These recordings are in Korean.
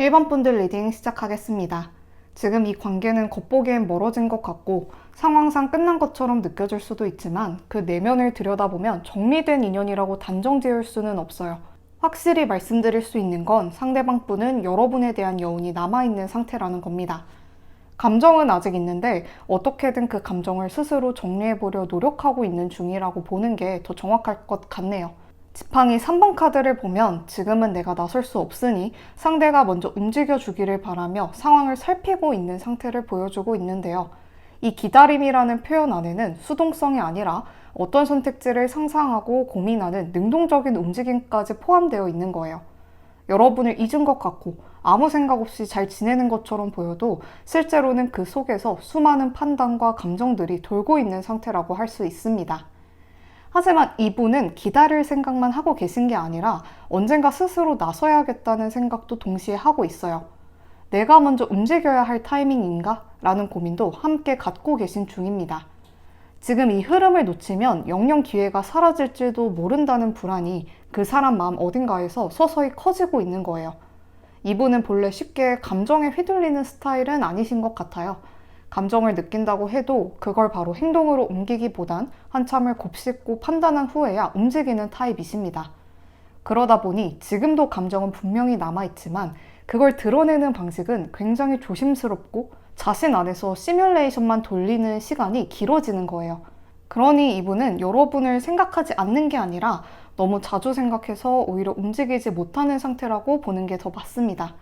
1번 분들 리딩 시작하겠습니다. 지금 이 관계는 겉보기엔 멀어진 것 같고 상황상 끝난 것처럼 느껴질 수도 있지만 그 내면을 들여다보면 정리된 인연이라고 단정 지을 수는 없어요. 확실히 말씀드릴 수 있는 건 상대방 분은 여러분에 대한 여운이 남아있는 상태라는 겁니다. 감정은 아직 있는데 어떻게든 그 감정을 스스로 정리해보려 노력하고 있는 중이라고 보는 게 더 정확할 것 같네요. 지팡이 3번 카드를 보면 지금은 내가 나설 수 없으니 상대가 먼저 움직여주기를 바라며 상황을 살피고 있는 상태를 보여주고 있는데요. 이 기다림이라는 표현 안에는 수동성이 아니라 어떤 선택지를 상상하고 고민하는 능동적인 움직임까지 포함되어 있는 거예요. 여러분을 잊은 것 같고 아무 생각 없이 잘 지내는 것처럼 보여도 실제로는 그 속에서 수많은 판단과 감정들이 돌고 있는 상태라고 할 수 있습니다. 하지만 이분은 기다릴 생각만 하고 계신 게 아니라 언젠가 스스로 나서야겠다는 생각도 동시에 하고 있어요. 내가 먼저 움직여야 할 타이밍인가? 라는 고민도 함께 갖고 계신 중입니다. 지금 이 흐름을 놓치면 영영 기회가 사라질지도 모른다는 불안이 그 사람 마음 어딘가에서 서서히 커지고 있는 거예요. 이분은 본래 쉽게 감정에 휘둘리는 스타일은 아니신 것 같아요. 감정을 느낀다고 해도 그걸 바로 행동으로 옮기기보단 한참을 곱씹고 판단한 후에야 움직이는 타입이십니다. 그러다 보니 지금도 감정은 분명히 남아있지만 그걸 드러내는 방식은 굉장히 조심스럽고 자신 안에서 시뮬레이션만 돌리는 시간이 길어지는 거예요. 그러니 이분은 여러분을 생각하지 않는 게 아니라 너무 자주 생각해서 오히려 움직이지 못하는 상태라고 보는 게 더 맞습니다.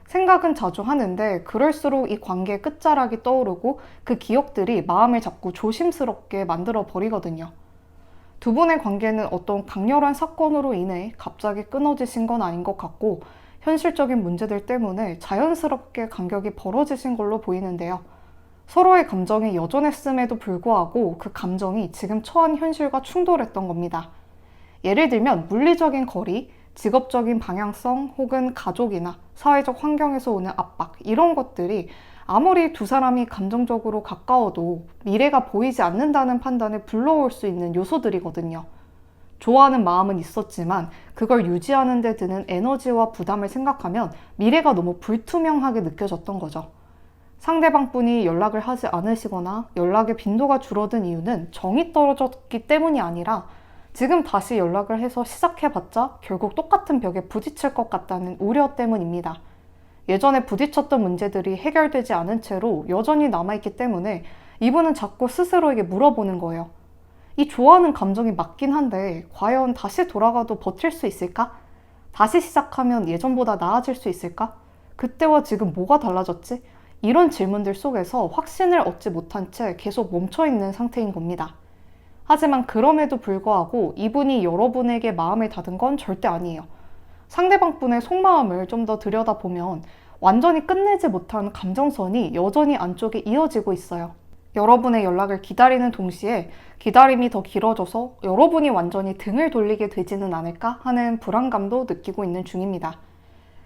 생각은 자주 하는데 그럴수록 이 관계의 끝자락이 떠오르고 그 기억들이 마음을 자꾸 조심스럽게 만들어 버리거든요. 두 분의 관계는 어떤 강렬한 사건으로 인해 갑자기 끊어지신 건 아닌 것 같고 현실적인 문제들 때문에 자연스럽게 간격이 벌어지신 걸로 보이는데요. 서로의 감정이 여전했음에도 불구하고 그 감정이 지금 처한 현실과 충돌했던 겁니다. 예를 들면 물리적인 거리, 직업적인 방향성 혹은 가족이나 사회적 환경에서 오는 압박, 이런 것들이 아무리 두 사람이 감정적으로 가까워도 미래가 보이지 않는다는 판단을 불러올 수 있는 요소들이거든요. 좋아하는 마음은 있었지만 그걸 유지하는 데 드는 에너지와 부담을 생각하면 미래가 너무 불투명하게 느껴졌던 거죠. 상대방 분이 연락을 하지 않으시거나 연락의 빈도가 줄어든 이유는 정이 떨어졌기 때문이 아니라 지금 다시 연락을 해서 시작해봤자 결국 똑같은 벽에 부딪힐 것 같다는 우려 때문입니다. 예전에 부딪혔던 문제들이 해결되지 않은 채로 여전히 남아있기 때문에 이분은 자꾸 스스로에게 물어보는 거예요. 이 좋아하는 감정이 맞긴 한데 과연 다시 돌아가도 버틸 수 있을까? 다시 시작하면 예전보다 나아질 수 있을까? 그때와 지금 뭐가 달라졌지? 이런 질문들 속에서 확신을 얻지 못한 채 계속 멈춰있는 상태인 겁니다. 하지만 그럼에도 불구하고 이분이 여러분에게 마음을 닫은 건 절대 아니에요. 상대방 분의 속마음을 좀 더 들여다보면 완전히 끝내지 못한 감정선이 여전히 안쪽에 이어지고 있어요. 여러분의 연락을 기다리는 동시에 기다림이 더 길어져서 여러분이 완전히 등을 돌리게 되지는 않을까 하는 불안감도 느끼고 있는 중입니다.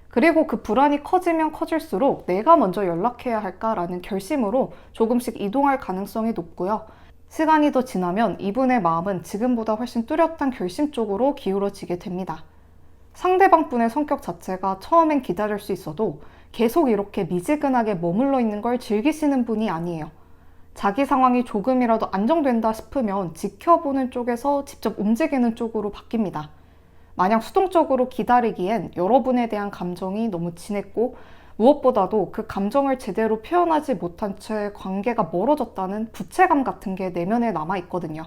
그리고 그 불안이 커지면 커질수록 내가 먼저 연락해야 할까라는 결심으로 조금씩 이동할 가능성이 높고요. 시간이 더 지나면 이분의 마음은 지금보다 훨씬 뚜렷한 결심 쪽으로 기울어지게 됩니다. 상대방 분의 성격 자체가 처음엔 기다릴 수 있어도 계속 이렇게 미지근하게 머물러 있는 걸 즐기시는 분이 아니에요. 자기 상황이 조금이라도 안정된다 싶으면 지켜보는 쪽에서 직접 움직이는 쪽으로 바뀝니다. 마냥 수동적으로 기다리기엔 여러분에 대한 감정이 너무 진했고 무엇보다도 그 감정을 제대로 표현하지 못한 채 관계가 멀어졌다는 부채감 같은 게 내면에 남아있거든요.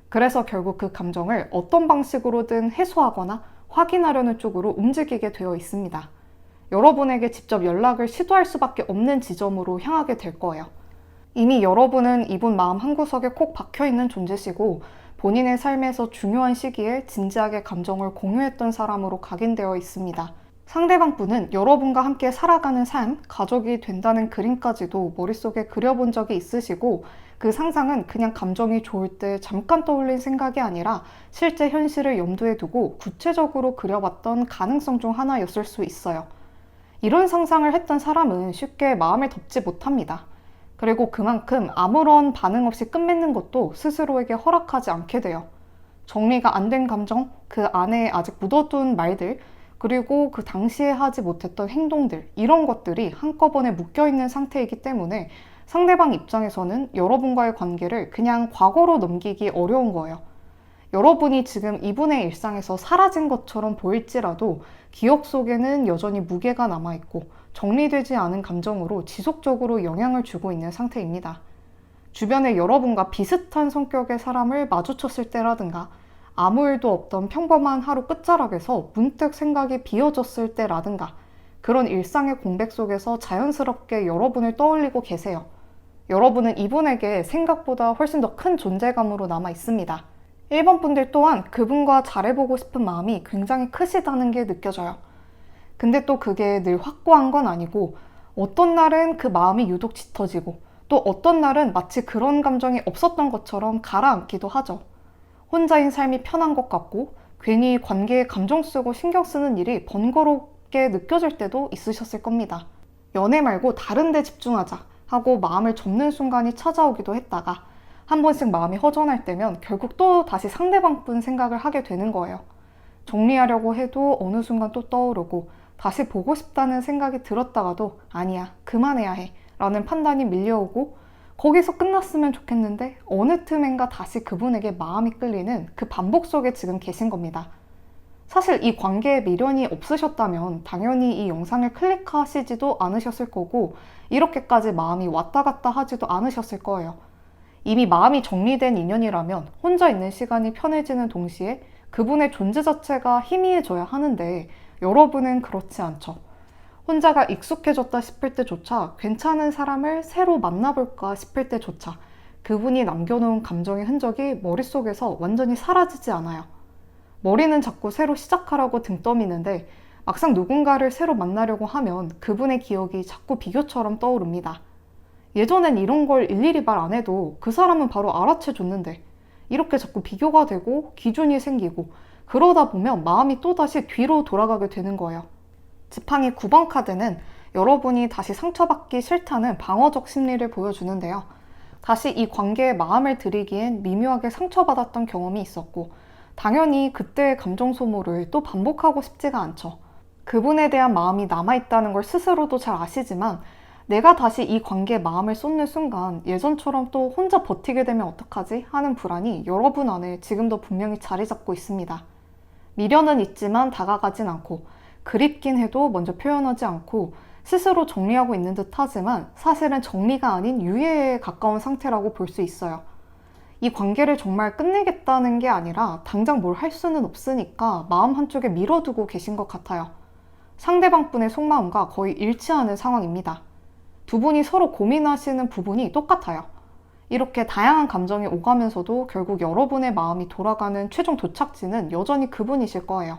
그래서 결국 그 감정을 어떤 방식으로든 해소하거나 확인하려는 쪽으로 움직이게 되어 있습니다. 여러분에게 직접 연락을 시도할 수밖에 없는 지점으로 향하게 될 거예요. 이미 여러분은 이분 마음 한구석에 콕 박혀있는 존재시고 본인의 삶에서 중요한 시기에 진지하게 감정을 공유했던 사람으로 각인되어 있습니다. 상대방 분은 여러분과 함께 살아가는 삶, 가족이 된다는 그림까지도 머릿속에 그려본 적이 있으시고 그 상상은 그냥 감정이 좋을 때 잠깐 떠올린 생각이 아니라 실제 현실을 염두에 두고 구체적으로 그려봤던 가능성 중 하나였을 수 있어요. 이런 상상을 했던 사람은 쉽게 마음을 덮지 못합니다. 그리고 그만큼 아무런 반응 없이 끝맺는 것도 스스로에게 허락하지 않게 돼요. 정리가 안 된 감정, 그 안에 아직 묻어둔 말들, 그리고 그 당시에 하지 못했던 행동들, 이런 것들이 한꺼번에 묶여있는 상태이기 때문에 상대방 입장에서는 여러분과의 관계를 그냥 과거로 넘기기 어려운 거예요. 여러분이 지금 이분의 일상에서 사라진 것처럼 보일지라도 기억 속에는 여전히 무게가 남아있고 정리되지 않은 감정으로 지속적으로 영향을 주고 있는 상태입니다. 주변에 여러분과 비슷한 성격의 사람을 마주쳤을 때라든가 아무 일도 없던 평범한 하루 끝자락에서 문득 생각이 비어졌을 때라든가 그런 일상의 공백 속에서 자연스럽게 여러분을 떠올리고 계세요. 여러분은 이분에게 생각보다 훨씬 더 큰 존재감으로 남아 있습니다. 1번 분들 또한 그분과 잘해보고 싶은 마음이 굉장히 크시다는 게 느껴져요. 근데 또 그게 늘 확고한 건 아니고 어떤 날은 그 마음이 유독 짙어지고 또 어떤 날은 마치 그런 감정이 없었던 것처럼 가라앉기도 하죠. 혼자인 삶이 편한 것 같고 괜히 관계에 감정 쓰고 신경 쓰는 일이 번거롭게 느껴질 때도 있으셨을 겁니다. 연애 말고 다른 데 집중하자 하고 마음을 접는 순간이 찾아오기도 했다가 한 번씩 마음이 허전할 때면 결국 또 다시 상대방뿐 생각을 하게 되는 거예요. 정리하려고 해도 어느 순간 또 떠오르고 다시 보고 싶다는 생각이 들었다가도 아니야, 그만해야 해 라는 판단이 밀려오고 거기서 끝났으면 좋겠는데 어느 틈엔가 다시 그분에게 마음이 끌리는 그 반복 속에 지금 계신 겁니다. 사실 이 관계에 미련이 없으셨다면 당연히 이 영상을 클릭하시지도 않으셨을 거고 이렇게까지 마음이 왔다 갔다 하지도 않으셨을 거예요. 이미 마음이 정리된 인연이라면 혼자 있는 시간이 편해지는 동시에 그분의 존재 자체가 희미해져야 하는데 여러분은 그렇지 않죠. 혼자가 익숙해졌다 싶을 때조차 괜찮은 사람을 새로 만나볼까 싶을 때조차 그분이 남겨놓은 감정의 흔적이 머릿속에서 완전히 사라지지 않아요. 머리는 자꾸 새로 시작하라고 등 떠미는데 막상 누군가를 새로 만나려고 하면 그분의 기억이 자꾸 비교처럼 떠오릅니다. 예전엔 이런 걸 일일이 말 안 해도 그 사람은 바로 알아채줬는데 이렇게 자꾸 비교가 되고 기준이 생기고 그러다 보면 마음이 또다시 뒤로 돌아가게 되는 거예요. 지팡이 9번 카드는 여러분이 다시 상처받기 싫다는 방어적 심리를 보여주는데요. 다시 이 관계에 마음을 들이기엔 미묘하게 상처받았던 경험이 있었고 당연히 그때의 감정 소모를 또 반복하고 싶지가 않죠. 그분에 대한 마음이 남아있다는 걸 스스로도 잘 아시지만 내가 다시 이 관계에 마음을 쏟는 순간 예전처럼 또 혼자 버티게 되면 어떡하지? 하는 불안이 여러분 안에 지금도 분명히 자리 잡고 있습니다. 미련은 있지만 다가가진 않고 그립긴 해도 먼저 표현하지 않고 스스로 정리하고 있는 듯 하지만 사실은 정리가 아닌 유예에 가까운 상태라고 볼 수 있어요. 이 관계를 정말 끝내겠다는 게 아니라 당장 뭘 할 수는 없으니까 마음 한쪽에 밀어두고 계신 것 같아요. 상대방 분의 속마음과 거의 일치하는 상황입니다. 두 분이 서로 고민하시는 부분이 똑같아요. 이렇게 다양한 감정이 오가면서도 결국 여러분의 마음이 돌아가는 최종 도착지는 여전히 그분이실 거예요.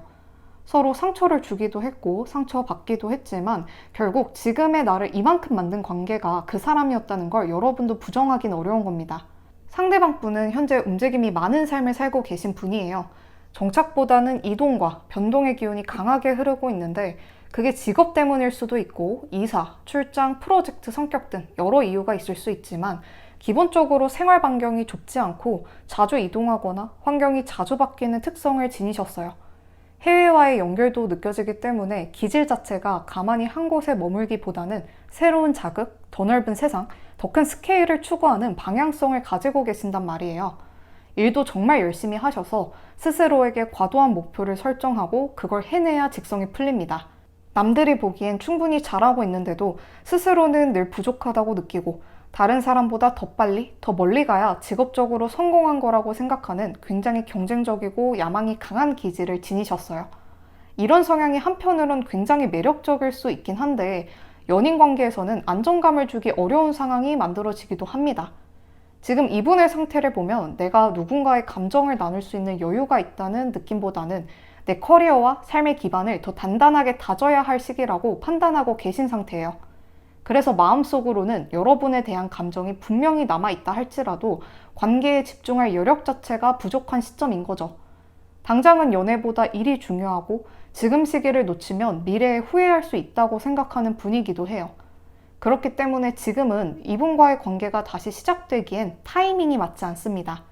서로 상처를 주기도 했고 상처받기도 했지만 결국 지금의 나를 이만큼 만든 관계가 그 사람이었다는 걸 여러분도 부정하기는 어려운 겁니다. 상대방 분은 현재 움직임이 많은 삶을 살고 계신 분이에요. 정착보다는 이동과 변동의 기운이 강하게 흐르고 있는데 그게 직업 때문일 수도 있고 이사, 출장, 프로젝트 성격 등 여러 이유가 있을 수 있지만 기본적으로 생활 반경이 좁지 않고 자주 이동하거나 환경이 자주 바뀌는 특성을 지니셨어요. 해외와의 연결도 느껴지기 때문에 기질 자체가 가만히 한 곳에 머물기보다는 새로운 자극, 더 넓은 세상, 더 큰 스케일을 추구하는 방향성을 가지고 계신단 말이에요. 일도 정말 열심히 하셔서 스스로에게 과도한 목표를 설정하고 그걸 해내야 직성이 풀립니다. 남들이 보기엔 충분히 잘하고 있는데도 스스로는 늘 부족하다고 느끼고 다른 사람보다 더 빨리, 더 멀리 가야 직업적으로 성공한 거라고 생각하는 굉장히 경쟁적이고 야망이 강한 기질을 지니셨어요. 이런 성향이 한편으론 굉장히 매력적일 수 있긴 한데 연인 관계에서는 안정감을 주기 어려운 상황이 만들어지기도 합니다. 지금 이분의 상태를 보면 내가 누군가의 감정을 나눌 수 있는 여유가 있다는 느낌보다는 내 커리어와 삶의 기반을 더 단단하게 다져야 할 시기라고 판단하고 계신 상태예요. 그래서 마음속으로는 여러분에 대한 감정이 분명히 남아있다 할지라도 관계에 집중할 여력 자체가 부족한 시점인 거죠. 당장은 연애보다 일이 중요하고 지금 시기를 놓치면 미래에 후회할 수 있다고 생각하는 분이기도 해요. 그렇기 때문에 지금은 이분과의 관계가 다시 시작되기엔 타이밍이 맞지 않습니다.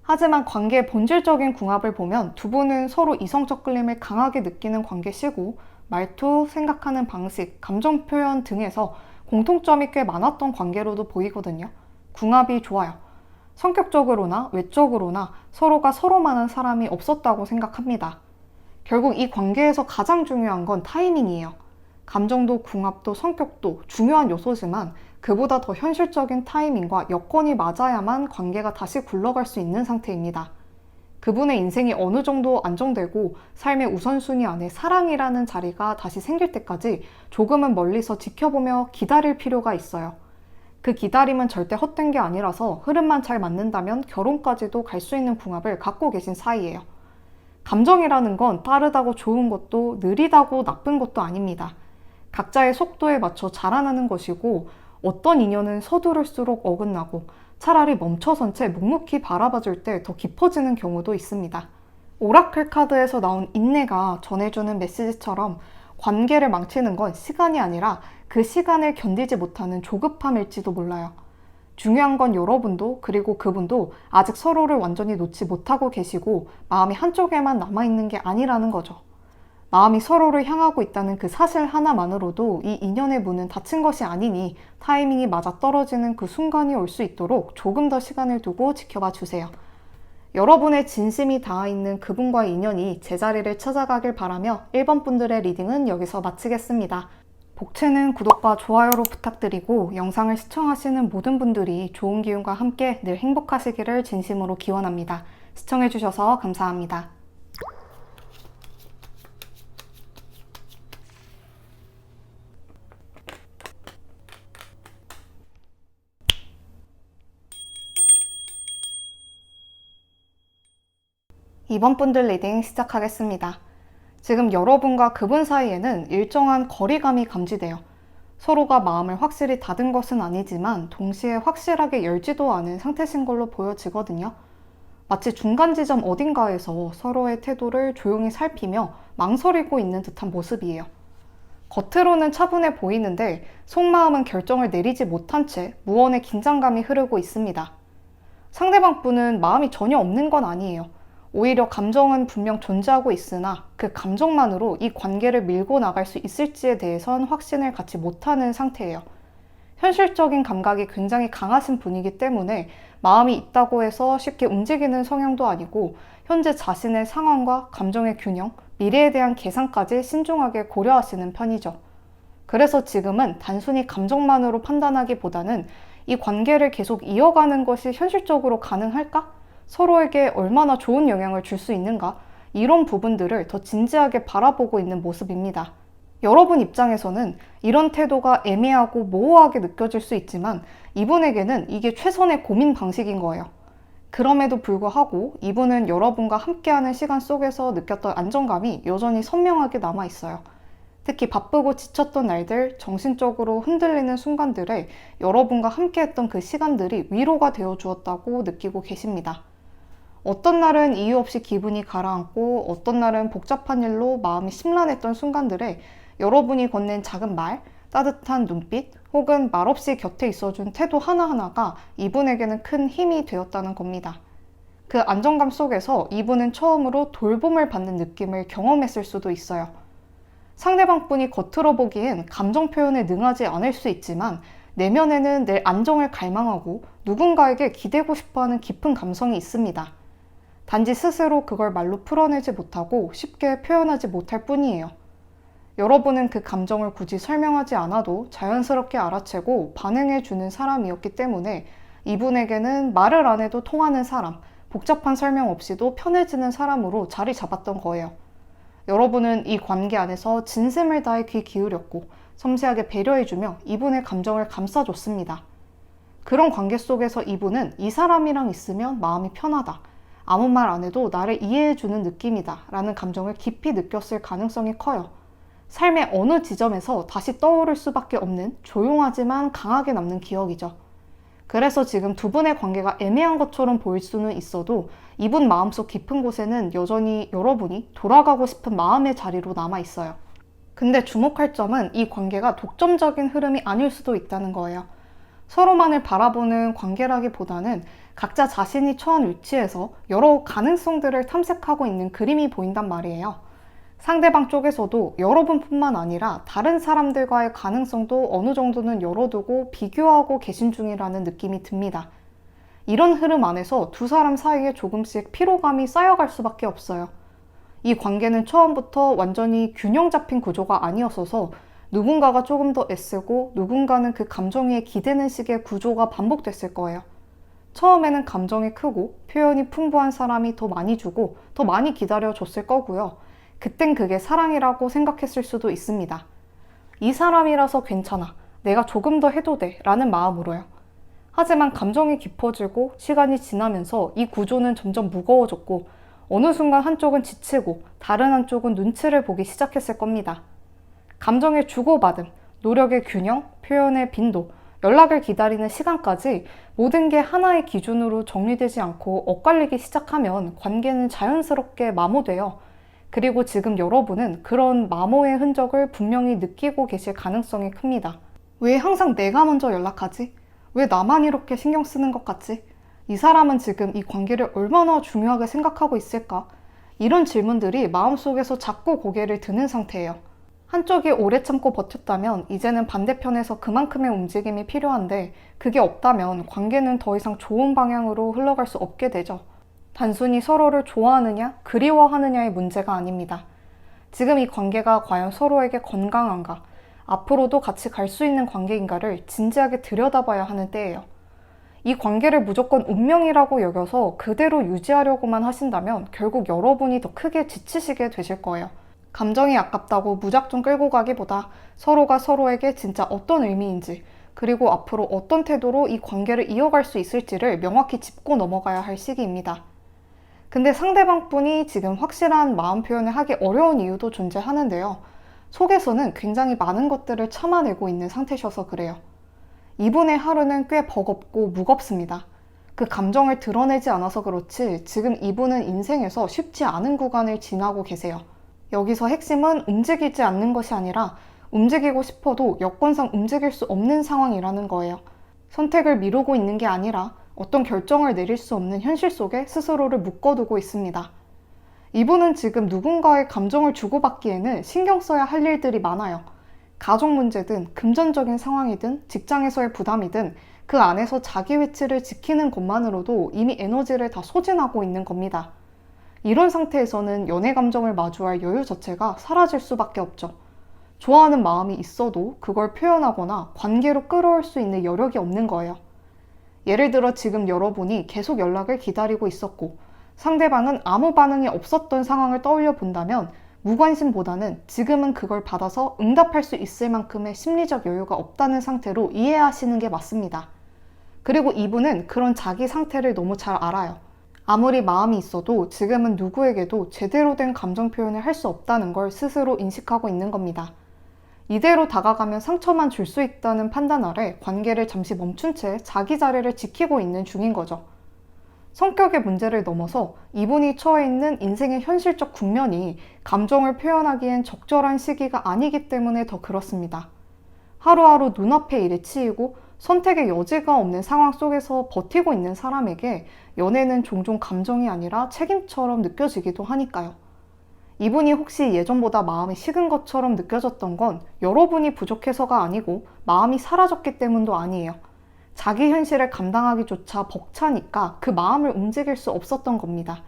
하지만 관계의 본질적인 궁합을 보면 두 분은 서로 이성적 끌림을 강하게 느끼는 관계시고 말투, 생각하는 방식, 감정 표현 등에서 공통점이 꽤 많았던 관계로도 보이거든요. 궁합이 좋아요. 성격적으로나 외적으로나 서로가 서로만한 사람이 없었다고 생각합니다. 결국 이 관계에서 가장 중요한 건 타이밍이에요. 감정도 궁합도 성격도 중요한 요소지만 그보다 더 현실적인 타이밍과 여건이 맞아야만 관계가 다시 굴러갈 수 있는 상태입니다. 그분의 인생이 어느 정도 안정되고 삶의 우선순위 안에 사랑이라는 자리가 다시 생길 때까지 조금은 멀리서 지켜보며 기다릴 필요가 있어요. 그 기다림은 절대 헛된 게 아니라서 흐름만 잘 맞는다면 결혼까지도 갈 수 있는 궁합을 갖고 계신 사이예요. 감정이라는 건 빠르다고 좋은 것도 느리다고 나쁜 것도 아닙니다. 각자의 속도에 맞춰 자라나는 것이고 어떤 인연은 서두를수록 어긋나고 차라리 멈춰선 채 묵묵히 바라봐줄 때 더 깊어지는 경우도 있습니다. 오라클 카드에서 나온 인내가 전해주는 메시지처럼 관계를 망치는 건 시간이 아니라 그 시간을 견디지 못하는 조급함일지도 몰라요. 중요한 건 여러분도 그리고 그분도 아직 서로를 완전히 놓지 못하고 계시고 마음이 한쪽에만 남아있는 게 아니라는 거죠. 마음이 서로를 향하고 있다는 그 사실 하나만으로도 이 인연의 문은 닫힌 것이 아니니 타이밍이 맞아떨어지는 그 순간이 올 수 있도록 조금 더 시간을 두고 지켜봐 주세요. 여러분의 진심이 닿아있는 그분과의 인연이 제자리를 찾아가길 바라며 1번 분들의 리딩은 여기서 마치겠습니다. 복채는 구독과 좋아요로 부탁드리고 영상을 시청하시는 모든 분들이 좋은 기운과 함께 늘 행복하시기를 진심으로 기원합니다. 시청해주셔서 감사합니다. 이번 분들 리딩 시작하겠습니다. 지금 여러분과 그분 사이에는 일정한 거리감이 감지돼요. 서로가 마음을 확실히 닫은 것은 아니지만 동시에 확실하게 열지도 않은 상태신 걸로 보여지거든요. 마치 중간 지점 어딘가에서 서로의 태도를 조용히 살피며 망설이고 있는 듯한 모습이에요. 겉으로는 차분해 보이는데 속마음은 결정을 내리지 못한 채 무언의 긴장감이 흐르고 있습니다. 상대방 분은 마음이 전혀 없는 건 아니에요. 오히려 감정은 분명 존재하고 있으나 그 감정만으로 이 관계를 밀고 나갈 수 있을지에 대해선 확신을 갖지 못하는 상태예요. 현실적인 감각이 굉장히 강하신 분이기 때문에 마음이 있다고 해서 쉽게 움직이는 성향도 아니고 현재 자신의 상황과 감정의 균형, 미래에 대한 계산까지 신중하게 고려하시는 편이죠. 그래서 지금은 단순히 감정만으로 판단하기보다는 이 관계를 계속 이어가는 것이 현실적으로 가능할까? 서로에게 얼마나 좋은 영향을 줄 수 있는가? 이런 부분들을 더 진지하게 바라보고 있는 모습입니다. 여러분 입장에서는 이런 태도가 애매하고 모호하게 느껴질 수 있지만 이분에게는 이게 최선의 고민 방식인 거예요. 그럼에도 불구하고 이분은 여러분과 함께하는 시간 속에서 느꼈던 안정감이 여전히 선명하게 남아있어요. 특히 바쁘고 지쳤던 날들, 정신적으로 흔들리는 순간들에 여러분과 함께했던 그 시간들이 위로가 되어 주었다고 느끼고 계십니다. 어떤 날은 이유 없이 기분이 가라앉고 어떤 날은 복잡한 일로 마음이 심란했던 순간들에 여러분이 건넨 작은 말, 따뜻한 눈빛 혹은 말없이 곁에 있어준 태도 하나하나가 이분에게는 큰 힘이 되었다는 겁니다. 그 안정감 속에서 이분은 처음으로 돌봄을 받는 느낌을 경험했을 수도 있어요. 상대방 분이 겉으로 보기엔 감정 표현에 능하지 않을 수 있지만 내면에는 늘 안정을 갈망하고 누군가에게 기대고 싶어하는 깊은 감성이 있습니다. 단지 스스로 그걸 말로 풀어내지 못하고 쉽게 표현하지 못할 뿐이에요. 여러분은 그 감정을 굳이 설명하지 않아도 자연스럽게 알아채고 반응해주는 사람이었기 때문에 이분에게는 말을 안 해도 통하는 사람, 복잡한 설명 없이도 편해지는 사람으로 자리 잡았던 거예요. 여러분은 이 관계 안에서 진심을 다해 귀 기울였고 섬세하게 배려해주며 이분의 감정을 감싸줬습니다. 그런 관계 속에서 이분은 이 사람이랑 있으면 마음이 편하다. 아무 말 안 해도 나를 이해해주는 느낌이다 라는 감정을 깊이 느꼈을 가능성이 커요. 삶의 어느 지점에서 다시 떠오를 수밖에 없는 조용하지만 강하게 남는 기억이죠. 그래서 지금 두 분의 관계가 애매한 것처럼 보일 수는 있어도 이분 마음속 깊은 곳에는 여전히 여러분이 돌아가고 싶은 마음의 자리로 남아있어요. 근데 주목할 점은 이 관계가 독점적인 흐름이 아닐 수도 있다는 거예요. 서로만을 바라보는 관계라기보다는 각자 자신이 처한 위치에서 여러 가능성들을 탐색하고 있는 그림이 보인단 말이에요. 상대방 쪽에서도 여러분뿐만 아니라 다른 사람들과의 가능성도 어느 정도는 열어두고 비교하고 계신 중이라는 느낌이 듭니다. 이런 흐름 안에서 두 사람 사이에 조금씩 피로감이 쌓여갈 수밖에 없어요. 이 관계는 처음부터 완전히 균형 잡힌 구조가 아니었어서 누군가가 조금 더 애쓰고 누군가는 그 감정에 기대는 식의 구조가 반복됐을 거예요. 처음에는 감정이 크고 표현이 풍부한 사람이 더 많이 주고 더 많이 기다려줬을 거고요. 그땐 그게 사랑이라고 생각했을 수도 있습니다. 이 사람이라서 괜찮아. 내가 조금 더 해도 돼. 라는 마음으로요. 하지만 감정이 깊어지고 시간이 지나면서 이 구조는 점점 무거워졌고 어느 순간 한쪽은 지치고 다른 한쪽은 눈치를 보기 시작했을 겁니다. 감정의 주고받음, 노력의 균형, 표현의 빈도, 연락을 기다리는 시간까지 모든 게 하나의 기준으로 정리되지 않고 엇갈리기 시작하면 관계는 자연스럽게 마모돼요. 그리고 지금 여러분은 그런 마모의 흔적을 분명히 느끼고 계실 가능성이 큽니다. 왜 항상 내가 먼저 연락하지? 왜 나만 이렇게 신경 쓰는 것 같지? 이 사람은 지금 이 관계를 얼마나 중요하게 생각하고 있을까? 이런 질문들이 마음속에서 자꾸 고개를 드는 상태예요. 한쪽이 오래 참고 버텼다면 이제는 반대편에서 그만큼의 움직임이 필요한데 그게 없다면 관계는 더 이상 좋은 방향으로 흘러갈 수 없게 되죠. 단순히 서로를 좋아하느냐, 그리워하느냐의 문제가 아닙니다. 지금 이 관계가 과연 서로에게 건강한가, 앞으로도 같이 갈 수 있는 관계인가를 진지하게 들여다봐야 하는 때예요. 이 관계를 무조건 운명이라고 여겨서 그대로 유지하려고만 하신다면 결국 여러분이 더 크게 지치시게 되실 거예요. 감정이 아깝다고 무작정 끌고 가기보다 서로가 서로에게 진짜 어떤 의미인지 그리고 앞으로 어떤 태도로 이 관계를 이어갈 수 있을지를 명확히 짚고 넘어가야 할 시기입니다. 근데 상대방분이 지금 확실한 마음 표현을 하기 어려운 이유도 존재하는데요. 속에서는 굉장히 많은 것들을 참아내고 있는 상태셔서 그래요. 이분의 하루는 꽤 버겁고 무겁습니다. 그 감정을 드러내지 않아서 그렇지 지금 이분은 인생에서 쉽지 않은 구간을 지나고 계세요. 여기서 핵심은 움직이지 않는 것이 아니라 움직이고 싶어도 여건상 움직일 수 없는 상황이라는 거예요. 선택을 미루고 있는 게 아니라 어떤 결정을 내릴 수 없는 현실 속에 스스로를 묶어두고 있습니다. 이분은 지금 누군가의 감정을 주고받기에는 신경 써야 할 일들이 많아요. 가족 문제든 금전적인 상황이든 직장에서의 부담이든 그 안에서 자기 위치를 지키는 것만으로도 이미 에너지를 다 소진하고 있는 겁니다. 이런 상태에서는 연애 감정을 마주할 여유 자체가 사라질 수밖에 없죠. 좋아하는 마음이 있어도 그걸 표현하거나 관계로 끌어올 수 있는 여력이 없는 거예요. 예를 들어 지금 여러분이 계속 연락을 기다리고 있었고 상대방은 아무 반응이 없었던 상황을 떠올려 본다면 무관심보다는 지금은 그걸 받아서 응답할 수 있을 만큼의 심리적 여유가 없다는 상태로 이해하시는 게 맞습니다. 그리고 이분은 그런 자기 상태를 너무 잘 알아요. 아무리 마음이 있어도 지금은 누구에게도 제대로 된 감정 표현을 할 수 없다는 걸 스스로 인식하고 있는 겁니다. 이대로 다가가면 상처만 줄 수 있다는 판단 아래 관계를 잠시 멈춘 채 자기 자리를 지키고 있는 중인 거죠. 성격의 문제를 넘어서 이분이 처해 있는 인생의 현실적 국면이 감정을 표현하기엔 적절한 시기가 아니기 때문에 더 그렇습니다. 하루하루 눈앞의 일에 치이고 선택의 여지가 없는 상황 속에서 버티고 있는 사람에게 연애는 종종 감정이 아니라 책임처럼 느껴지기도 하니까요. 이분이 혹시 예전보다 마음이 식은 것처럼 느껴졌던 건 여러분이 부족해서가 아니고 마음이 사라졌기 때문도 아니에요. 자기 현실을 감당하기조차 벅차니까 그 마음을 움직일 수 없었던 겁니다.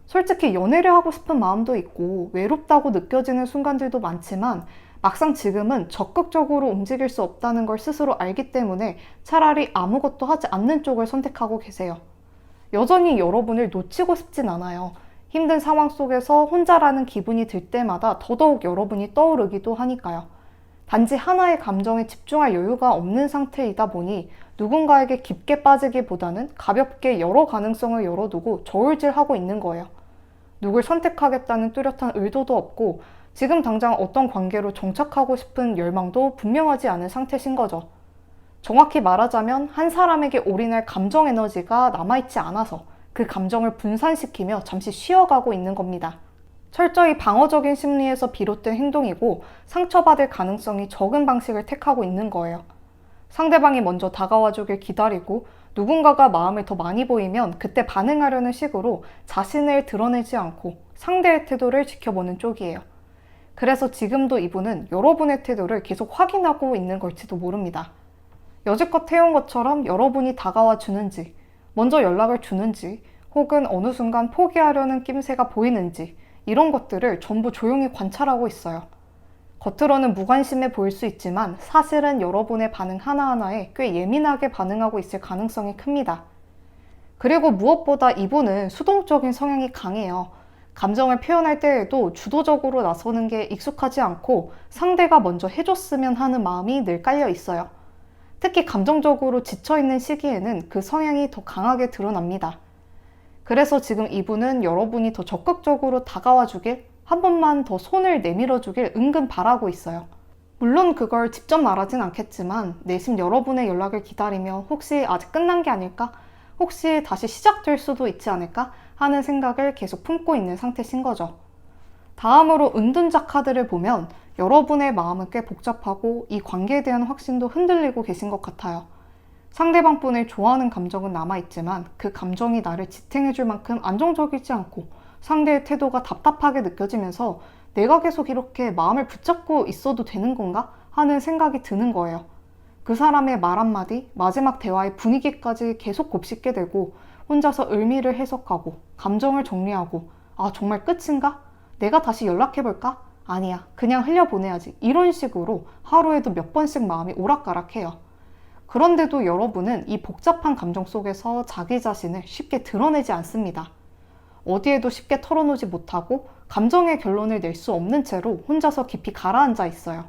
솔직히 연애를 하고 싶은 마음도 있고 외롭다고 느껴지는 순간들도 많지만 막상 지금은 적극적으로 움직일 수 없다는 걸 스스로 알기 때문에 차라리 아무것도 하지 않는 쪽을 선택하고 계세요. 여전히 여러분을 놓치고 싶진 않아요. 힘든 상황 속에서 혼자라는 기분이 들 때마다 더더욱 여러분이 떠오르기도 하니까요. 단지 하나의 감정에 집중할 여유가 없는 상태이다 보니 누군가에게 깊게 빠지기보다는 가볍게 여러 가능성을 열어두고 저울질하고 있는 거예요. 누굴 선택하겠다는 뚜렷한 의도도 없고 지금 당장 어떤 관계로 정착하고 싶은 열망도 분명하지 않은 상태신 거죠. 정확히 말하자면 한 사람에게 올인할 감정 에너지가 남아있지 않아서 그 감정을 분산시키며 잠시 쉬어가고 있는 겁니다. 철저히 방어적인 심리에서 비롯된 행동이고 상처받을 가능성이 적은 방식을 택하고 있는 거예요. 상대방이 먼저 다가와 주길 기다리고 누군가가 마음을 더 많이 보이면 그때 반응하려는 식으로 자신을 드러내지 않고 상대의 태도를 지켜보는 쪽이에요. 그래서 지금도 이분은 여러분의 태도를 계속 확인하고 있는 걸지도 모릅니다. 여지껏 해온 것처럼 여러분이 다가와 주는지, 먼저 연락을 주는지, 혹은 어느 순간 포기하려는 낌새가 보이는지 이런 것들을 전부 조용히 관찰하고 있어요. 겉으로는 무관심해 보일 수 있지만 사실은 여러분의 반응 하나하나에 꽤 예민하게 반응하고 있을 가능성이 큽니다. 그리고 무엇보다 이분은 수동적인 성향이 강해요. 감정을 표현할 때에도 주도적으로 나서는 게 익숙하지 않고 상대가 먼저 해줬으면 하는 마음이 늘 깔려 있어요. 특히 감정적으로 지쳐있는 시기에는 그 성향이 더 강하게 드러납니다. 그래서 지금 이분은 여러분이 더 적극적으로 다가와 주길, 한 번만 더 손을 내밀어 주길 은근 바라고 있어요. 물론 그걸 직접 말하진 않겠지만 내심 여러분의 연락을 기다리며 혹시 아직 끝난 게 아닐까? 혹시 다시 시작될 수도 있지 않을까? 하는 생각을 계속 품고 있는 상태신 거죠. 다음으로 은둔자 카드를 보면 여러분의 마음은 꽤 복잡하고 이 관계에 대한 확신도 흔들리고 계신 것 같아요. 상대방 분을 좋아하는 감정은 남아있지만 그 감정이 나를 지탱해줄 만큼 안정적이지 않고 상대의 태도가 답답하게 느껴지면서 내가 계속 이렇게 마음을 붙잡고 있어도 되는 건가? 하는 생각이 드는 거예요. 그 사람의 말 한마디, 마지막 대화의 분위기까지 계속 곱씹게 되고 혼자서 의미를 해석하고 감정을 정리하고 아 정말 끝인가? 내가 다시 연락해볼까? 아니야 그냥 흘려보내야지 이런 식으로 하루에도 몇 번씩 마음이 오락가락해요. 그런데도 여러분은 이 복잡한 감정 속에서 자기 자신을 쉽게 드러내지 않습니다. 어디에도 쉽게 털어놓지 못하고 감정의 결론을 낼 수 없는 채로 혼자서 깊이 가라앉아 있어요.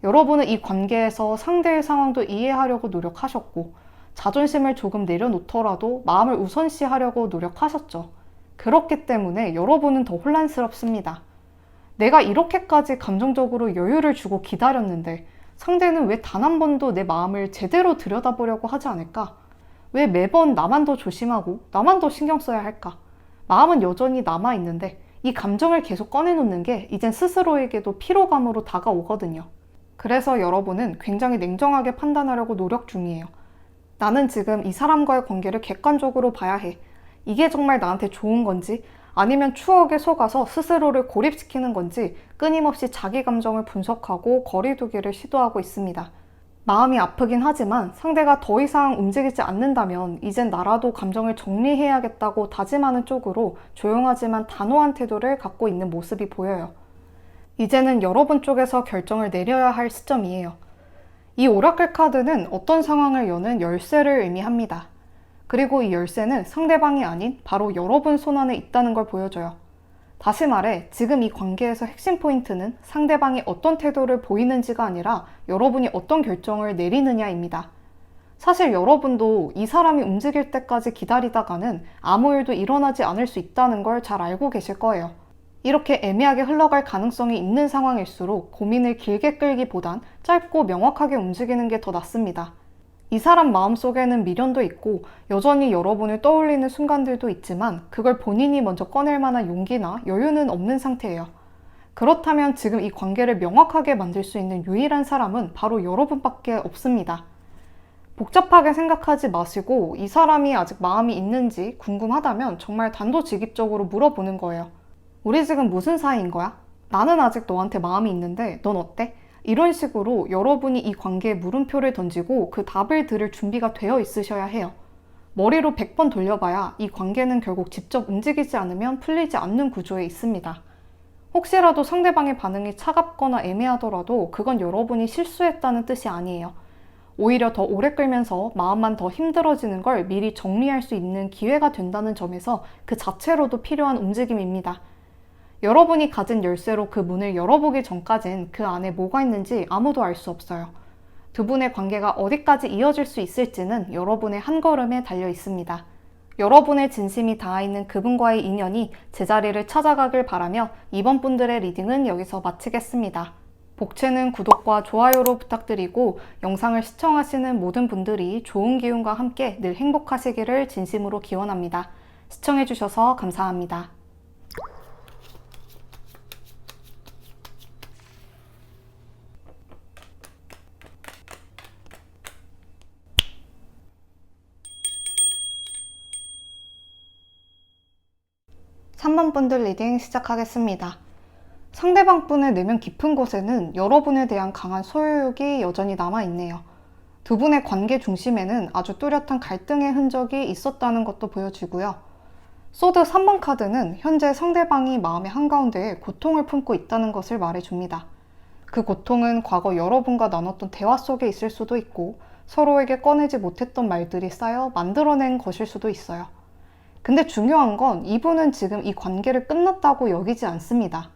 여러분은 이 관계에서 상대의 상황도 이해하려고 노력하셨고 자존심을 조금 내려놓더라도 마음을 우선시하려고 노력하셨죠. 그렇기 때문에 여러분은 더 혼란스럽습니다. 내가 이렇게까지 감정적으로 여유를 주고 기다렸는데 상대는 왜 단 한 번도 내 마음을 제대로 들여다보려고 하지 않을까? 왜 매번 나만 더 조심하고 나만 더 신경 써야 할까? 마음은 여전히 남아있는데 이 감정을 계속 꺼내놓는 게 이젠 스스로에게도 피로감으로 다가오거든요. 그래서 여러분은 굉장히 냉정하게 판단하려고 노력 중이에요. 나는 지금 이 사람과의 관계를 객관적으로 봐야 해. 이게 정말 나한테 좋은 건지 아니면 추억에 속아서 스스로를 고립시키는 건지 끊임없이 자기 감정을 분석하고 거리두기를 시도하고 있습니다. 마음이 아프긴 하지만 상대가 더 이상 움직이지 않는다면 이젠 나라도 감정을 정리해야겠다고 다짐하는 쪽으로 조용하지만 단호한 태도를 갖고 있는 모습이 보여요. 이제는 여러분 쪽에서 결정을 내려야 할 시점이에요. 이 오라클 카드는 어떤 상황을 여는 열쇠를 의미합니다. 그리고 이 열쇠는 상대방이 아닌 바로 여러분 손안에 있다는 걸 보여줘요. 다시 말해 지금 이 관계에서 핵심 포인트는 상대방이 어떤 태도를 보이는지가 아니라 여러분이 어떤 결정을 내리느냐입니다. 사실 여러분도 이 사람이 움직일 때까지 기다리다가는 아무 일도 일어나지 않을 수 있다는 걸 잘 알고 계실 거예요. 이렇게 애매하게 흘러갈 가능성이 있는 상황일수록 고민을 길게 끌기보단 짧고 명확하게 움직이는 게 더 낫습니다. 이 사람 마음속에는 미련도 있고 여전히 여러분을 떠올리는 순간들도 있지만 그걸 본인이 먼저 꺼낼 만한 용기나 여유는 없는 상태예요. 그렇다면 지금 이 관계를 명확하게 만들 수 있는 유일한 사람은 바로 여러분밖에 없습니다. 복잡하게 생각하지 마시고 이 사람이 아직 마음이 있는지 궁금하다면 정말 단도직입적으로 물어보는 거예요. 우리 지금 무슨 사이인 거야? 나는 아직 너한테 마음이 있는데 넌 어때? 이런 식으로 여러분이 이 관계에 물음표를 던지고 그 답을 들을 준비가 되어 있으셔야 해요. 머리로 100번 돌려봐야 이 관계는 결국 직접 움직이지 않으면 풀리지 않는 구조에 있습니다. 혹시라도 상대방의 반응이 차갑거나 애매하더라도 그건 여러분이 실수했다는 뜻이 아니에요. 오히려 더 오래 끌면서 마음만 더 힘들어지는 걸 미리 정리할 수 있는 기회가 된다는 점에서 그 자체로도 필요한 움직임입니다. 여러분이 가진 열쇠로 그 문을 열어보기 전까진 그 안에 뭐가 있는지 아무도 알 수 없어요. 두 분의 관계가 어디까지 이어질 수 있을지는 여러분의 한 걸음에 달려 있습니다. 여러분의 진심이 닿아있는 그분과의 인연이 제자리를 찾아가길 바라며 이번 분들의 리딩은 여기서 마치겠습니다. 복채는 구독과 좋아요로 부탁드리고 영상을 시청하시는 모든 분들이 좋은 기운과 함께 늘 행복하시기를 진심으로 기원합니다. 시청해주셔서 감사합니다. 3번 분들 리딩 시작하겠습니다. 상대방 분의 내면 깊은 곳에는 여러분에 대한 강한 소유욕이 여전히 남아있네요. 두 분의 관계 중심에는 아주 뚜렷한 갈등의 흔적이 있었다는 것도 보여지고요. 소드 3번 카드는 현재 상대방이 마음의 한가운데에 고통을 품고 있다는 것을 말해줍니다. 그 고통은 과거 여러분과 나눴던 대화 속에 있을 수도 있고 서로에게 꺼내지 못했던 말들이 쌓여 만들어낸 것일 수도 있어요. 근데 중요한 건 이분은 지금 이 관계를 끝났다고 여기지 않습니다.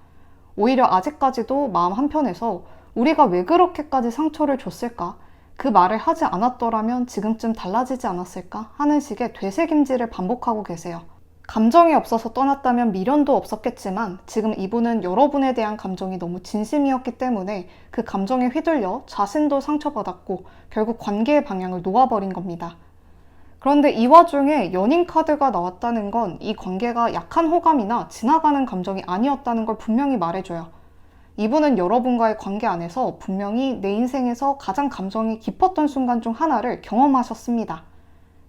오히려 아직까지도 마음 한편에서 우리가 왜 그렇게까지 상처를 줬을까? 그 말을 하지 않았더라면 지금쯤 달라지지 않았을까? 하는 식의 되새김질을 반복하고 계세요. 감정이 없어서 떠났다면 미련도 없었겠지만 지금 이분은 여러분에 대한 감정이 너무 진심이었기 때문에 그 감정에 휘둘려 자신도 상처받았고 결국 관계의 방향을 놓아버린 겁니다. 그런데 이 와중에 연인 카드가 나왔다는 건 이 관계가 약한 호감이나 지나가는 감정이 아니었다는 걸 분명히 말해줘요. 이분은 여러분과의 관계 안에서 분명히 내 인생에서 가장 감정이 깊었던 순간 중 하나를 경험하셨습니다.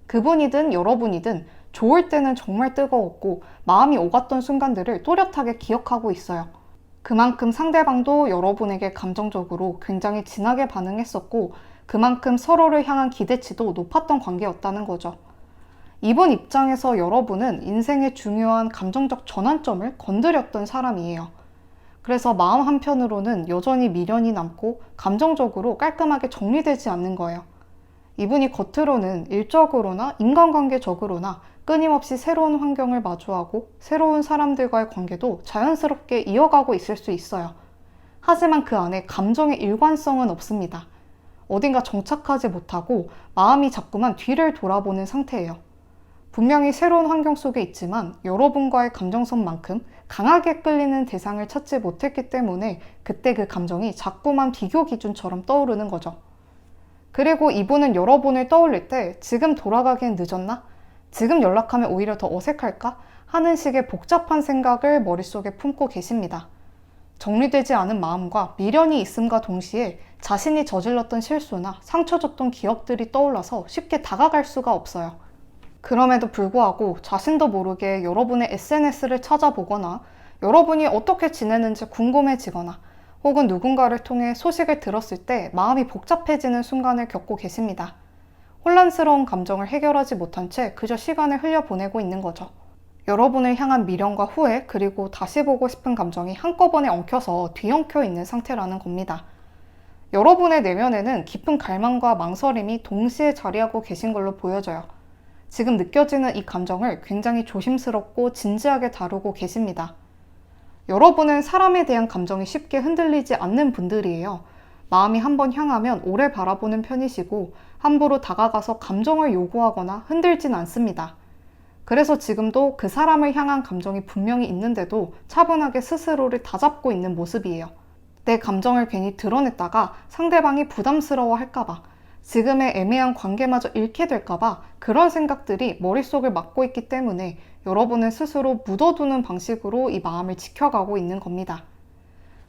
그분이든 여러분이든 좋을 때는 정말 뜨거웠고 마음이 오갔던 순간들을 또렷하게 기억하고 있어요. 그만큼 상대방도 여러분에게 감정적으로 굉장히 진하게 반응했었고 그만큼 서로를 향한 기대치도 높았던 관계였다는 거죠. 이분 입장에서 여러분은 인생의 중요한 감정적 전환점을 건드렸던 사람이에요. 그래서 마음 한편으로는 여전히 미련이 남고 감정적으로 깔끔하게 정리되지 않는 거예요. 이분이 겉으로는 일적으로나 인간관계적으로나 끊임없이 새로운 환경을 마주하고 새로운 사람들과의 관계도 자연스럽게 이어가고 있을 수 있어요. 하지만 그 안에 감정의 일관성은 없습니다. 어딘가 정착하지 못하고 마음이 자꾸만 뒤를 돌아보는 상태예요. 분명히 새로운 환경 속에 있지만 여러분과의 감정선만큼 강하게 끌리는 대상을 찾지 못했기 때문에 그때 그 감정이 자꾸만 비교 기준처럼 떠오르는 거죠. 그리고 이분은 여러분을 떠올릴 때 지금 돌아가기엔 늦었나? 지금 연락하면 오히려 더 어색할까? 하는 식의 복잡한 생각을 머릿속에 품고 계십니다. 정리되지 않은 마음과 미련이 있음과 동시에 자신이 저질렀던 실수나 상처 줬던 기억들이 떠올라서 쉽게 다가갈 수가 없어요. 그럼에도 불구하고 자신도 모르게 여러분의 SNS를 찾아보거나 여러분이 어떻게 지내는지 궁금해지거나 혹은 누군가를 통해 소식을 들었을 때 마음이 복잡해지는 순간을 겪고 계십니다. 혼란스러운 감정을 해결하지 못한 채 그저 시간을 흘려보내고 있는 거죠. 여러분을 향한 미련과 후회 그리고 다시 보고 싶은 감정이 한꺼번에 엉켜서 뒤엉켜 있는 상태라는 겁니다. 여러분의 내면에는 깊은 갈망과 망설임이 동시에 자리하고 계신 걸로 보여져요. 지금 느껴지는 이 감정을 굉장히 조심스럽고 진지하게 다루고 계십니다. 여러분은 사람에 대한 감정이 쉽게 흔들리지 않는 분들이에요. 마음이 한번 향하면 오래 바라보는 편이시고 함부로 다가가서 감정을 요구하거나 흔들진 않습니다. 그래서 지금도 그 사람을 향한 감정이 분명히 있는데도 차분하게 스스로를 다잡고 있는 모습이에요. 내 감정을 괜히 드러냈다가 상대방이 부담스러워 할까봐, 지금의 애매한 관계마저 잃게 될까봐 그런 생각들이 머릿속을 막고 있기 때문에 여러분은 스스로 묻어두는 방식으로 이 마음을 지켜가고 있는 겁니다.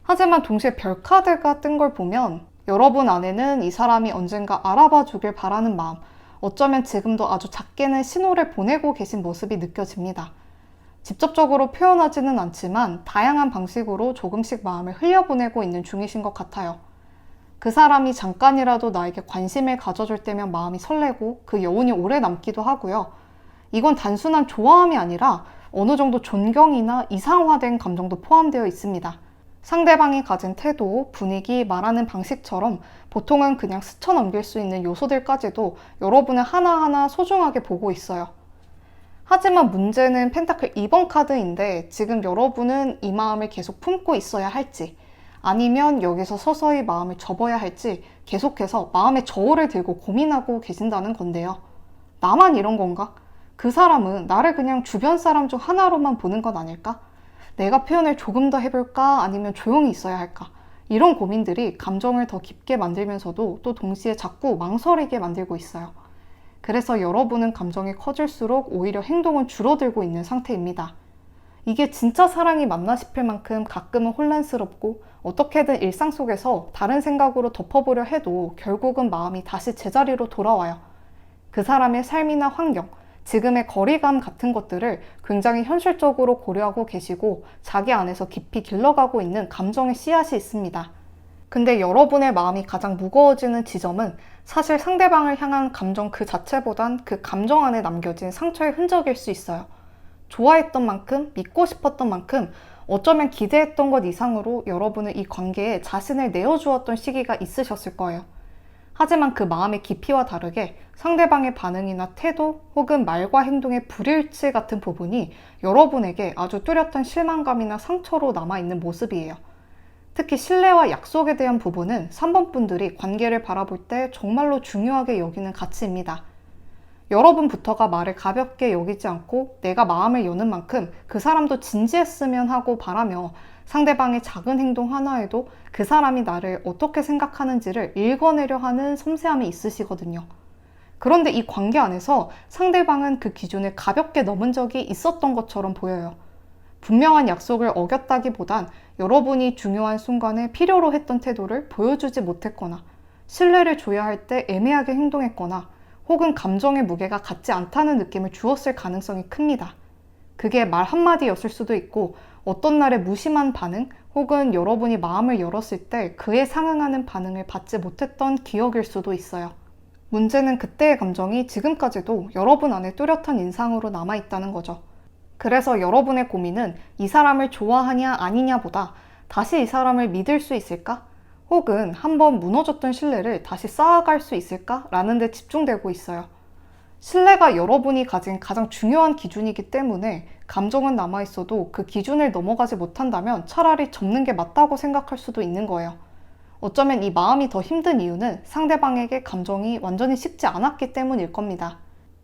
하지만 동시에 별카드가 뜬 걸 보면 여러분 안에는 이 사람이 언젠가 알아봐 주길 바라는 마음, 어쩌면 지금도 아주 작게는 신호를 보내고 계신 모습이 느껴집니다. 직접적으로 표현하지는 않지만 다양한 방식으로 조금씩 마음을 흘려보내고 있는 중이신 것 같아요. 그 사람이 잠깐이라도 나에게 관심을 가져줄 때면 마음이 설레고 그 여운이 오래 남기도 하고요. 이건 단순한 좋아함이 아니라 어느 정도 존경이나 이상화된 감정도 포함되어 있습니다. 상대방이 가진 태도, 분위기, 말하는 방식처럼 보통은 그냥 스쳐 넘길 수 있는 요소들까지도 여러분은 하나하나 소중하게 보고 있어요. 하지만 문제는 펜타클 2번 카드인데 지금 여러분은 이 마음을 계속 품고 있어야 할지 아니면 여기서 서서히 마음을 접어야 할지 계속해서 마음의 저울을 들고 고민하고 계신다는 건데요. 나만 이런 건가? 그 사람은 나를 그냥 주변 사람 중 하나로만 보는 건 아닐까? 내가 표현을 조금 더 해볼까? 아니면 조용히 있어야 할까? 이런 고민들이 감정을 더 깊게 만들면서도 또 동시에 자꾸 망설이게 만들고 있어요. 그래서 여러분은 감정이 커질수록 오히려 행동은 줄어들고 있는 상태입니다. 이게 진짜 사랑이 맞나 싶을 만큼 가끔은 혼란스럽고 어떻게든 일상 속에서 다른 생각으로 덮어보려 해도 결국은 마음이 다시 제자리로 돌아와요. 그 사람의 삶이나 환경, 지금의 거리감 같은 것들을 굉장히 현실적으로 고려하고 계시고 자기 안에서 깊이 길러가고 있는 감정의 씨앗이 있습니다. 근데 여러분의 마음이 가장 무거워지는 지점은 사실 상대방을 향한 감정 그 자체보단 그 감정 안에 남겨진 상처의 흔적일 수 있어요. 좋아했던 만큼, 믿고 싶었던 만큼, 어쩌면 기대했던 것 이상으로 여러분은 이 관계에 자신을 내어주었던 시기가 있으셨을 거예요. 하지만 그 마음의 깊이와 다르게 상대방의 반응이나 태도 혹은 말과 행동의 불일치 같은 부분이 여러분에게 아주 뚜렷한 실망감이나 상처로 남아있는 모습이에요. 특히 신뢰와 약속에 대한 부분은 3번 분들이 관계를 바라볼 때 정말로 중요하게 여기는 가치입니다. 여러분부터가 말을 가볍게 여기지 않고 내가 마음을 여는 만큼 그 사람도 진지했으면 하고 바라며 상대방의 작은 행동 하나에도 그 사람이 나를 어떻게 생각하는지를 읽어내려 하는 섬세함이 있으시거든요. 그런데 이 관계 안에서 상대방은 그 기준을 가볍게 넘은 적이 있었던 것처럼 보여요. 분명한 약속을 어겼다기보단 여러분이 중요한 순간에 필요로 했던 태도를 보여주지 못했거나 신뢰를 줘야 할 때 애매하게 행동했거나 혹은 감정의 무게가 같지 않다는 느낌을 주었을 가능성이 큽니다. 그게 말 한마디였을 수도 있고 어떤 날의 무심한 반응 혹은 여러분이 마음을 열었을 때 그에 상응하는 반응을 받지 못했던 기억일 수도 있어요. 문제는 그때의 감정이 지금까지도 여러분 안에 뚜렷한 인상으로 남아있다는 거죠. 그래서 여러분의 고민은 이 사람을 좋아하냐 아니냐보다 다시 이 사람을 믿을 수 있을까? 혹은 한번 무너졌던 신뢰를 다시 쌓아갈 수 있을까? 라는 데 집중되고 있어요. 신뢰가 여러분이 가진 가장 중요한 기준이기 때문에 감정은 남아있어도 그 기준을 넘어가지 못한다면 차라리 접는 게 맞다고 생각할 수도 있는 거예요. 어쩌면 이 마음이 더 힘든 이유는 상대방에게 감정이 완전히 식지 않았기 때문일 겁니다.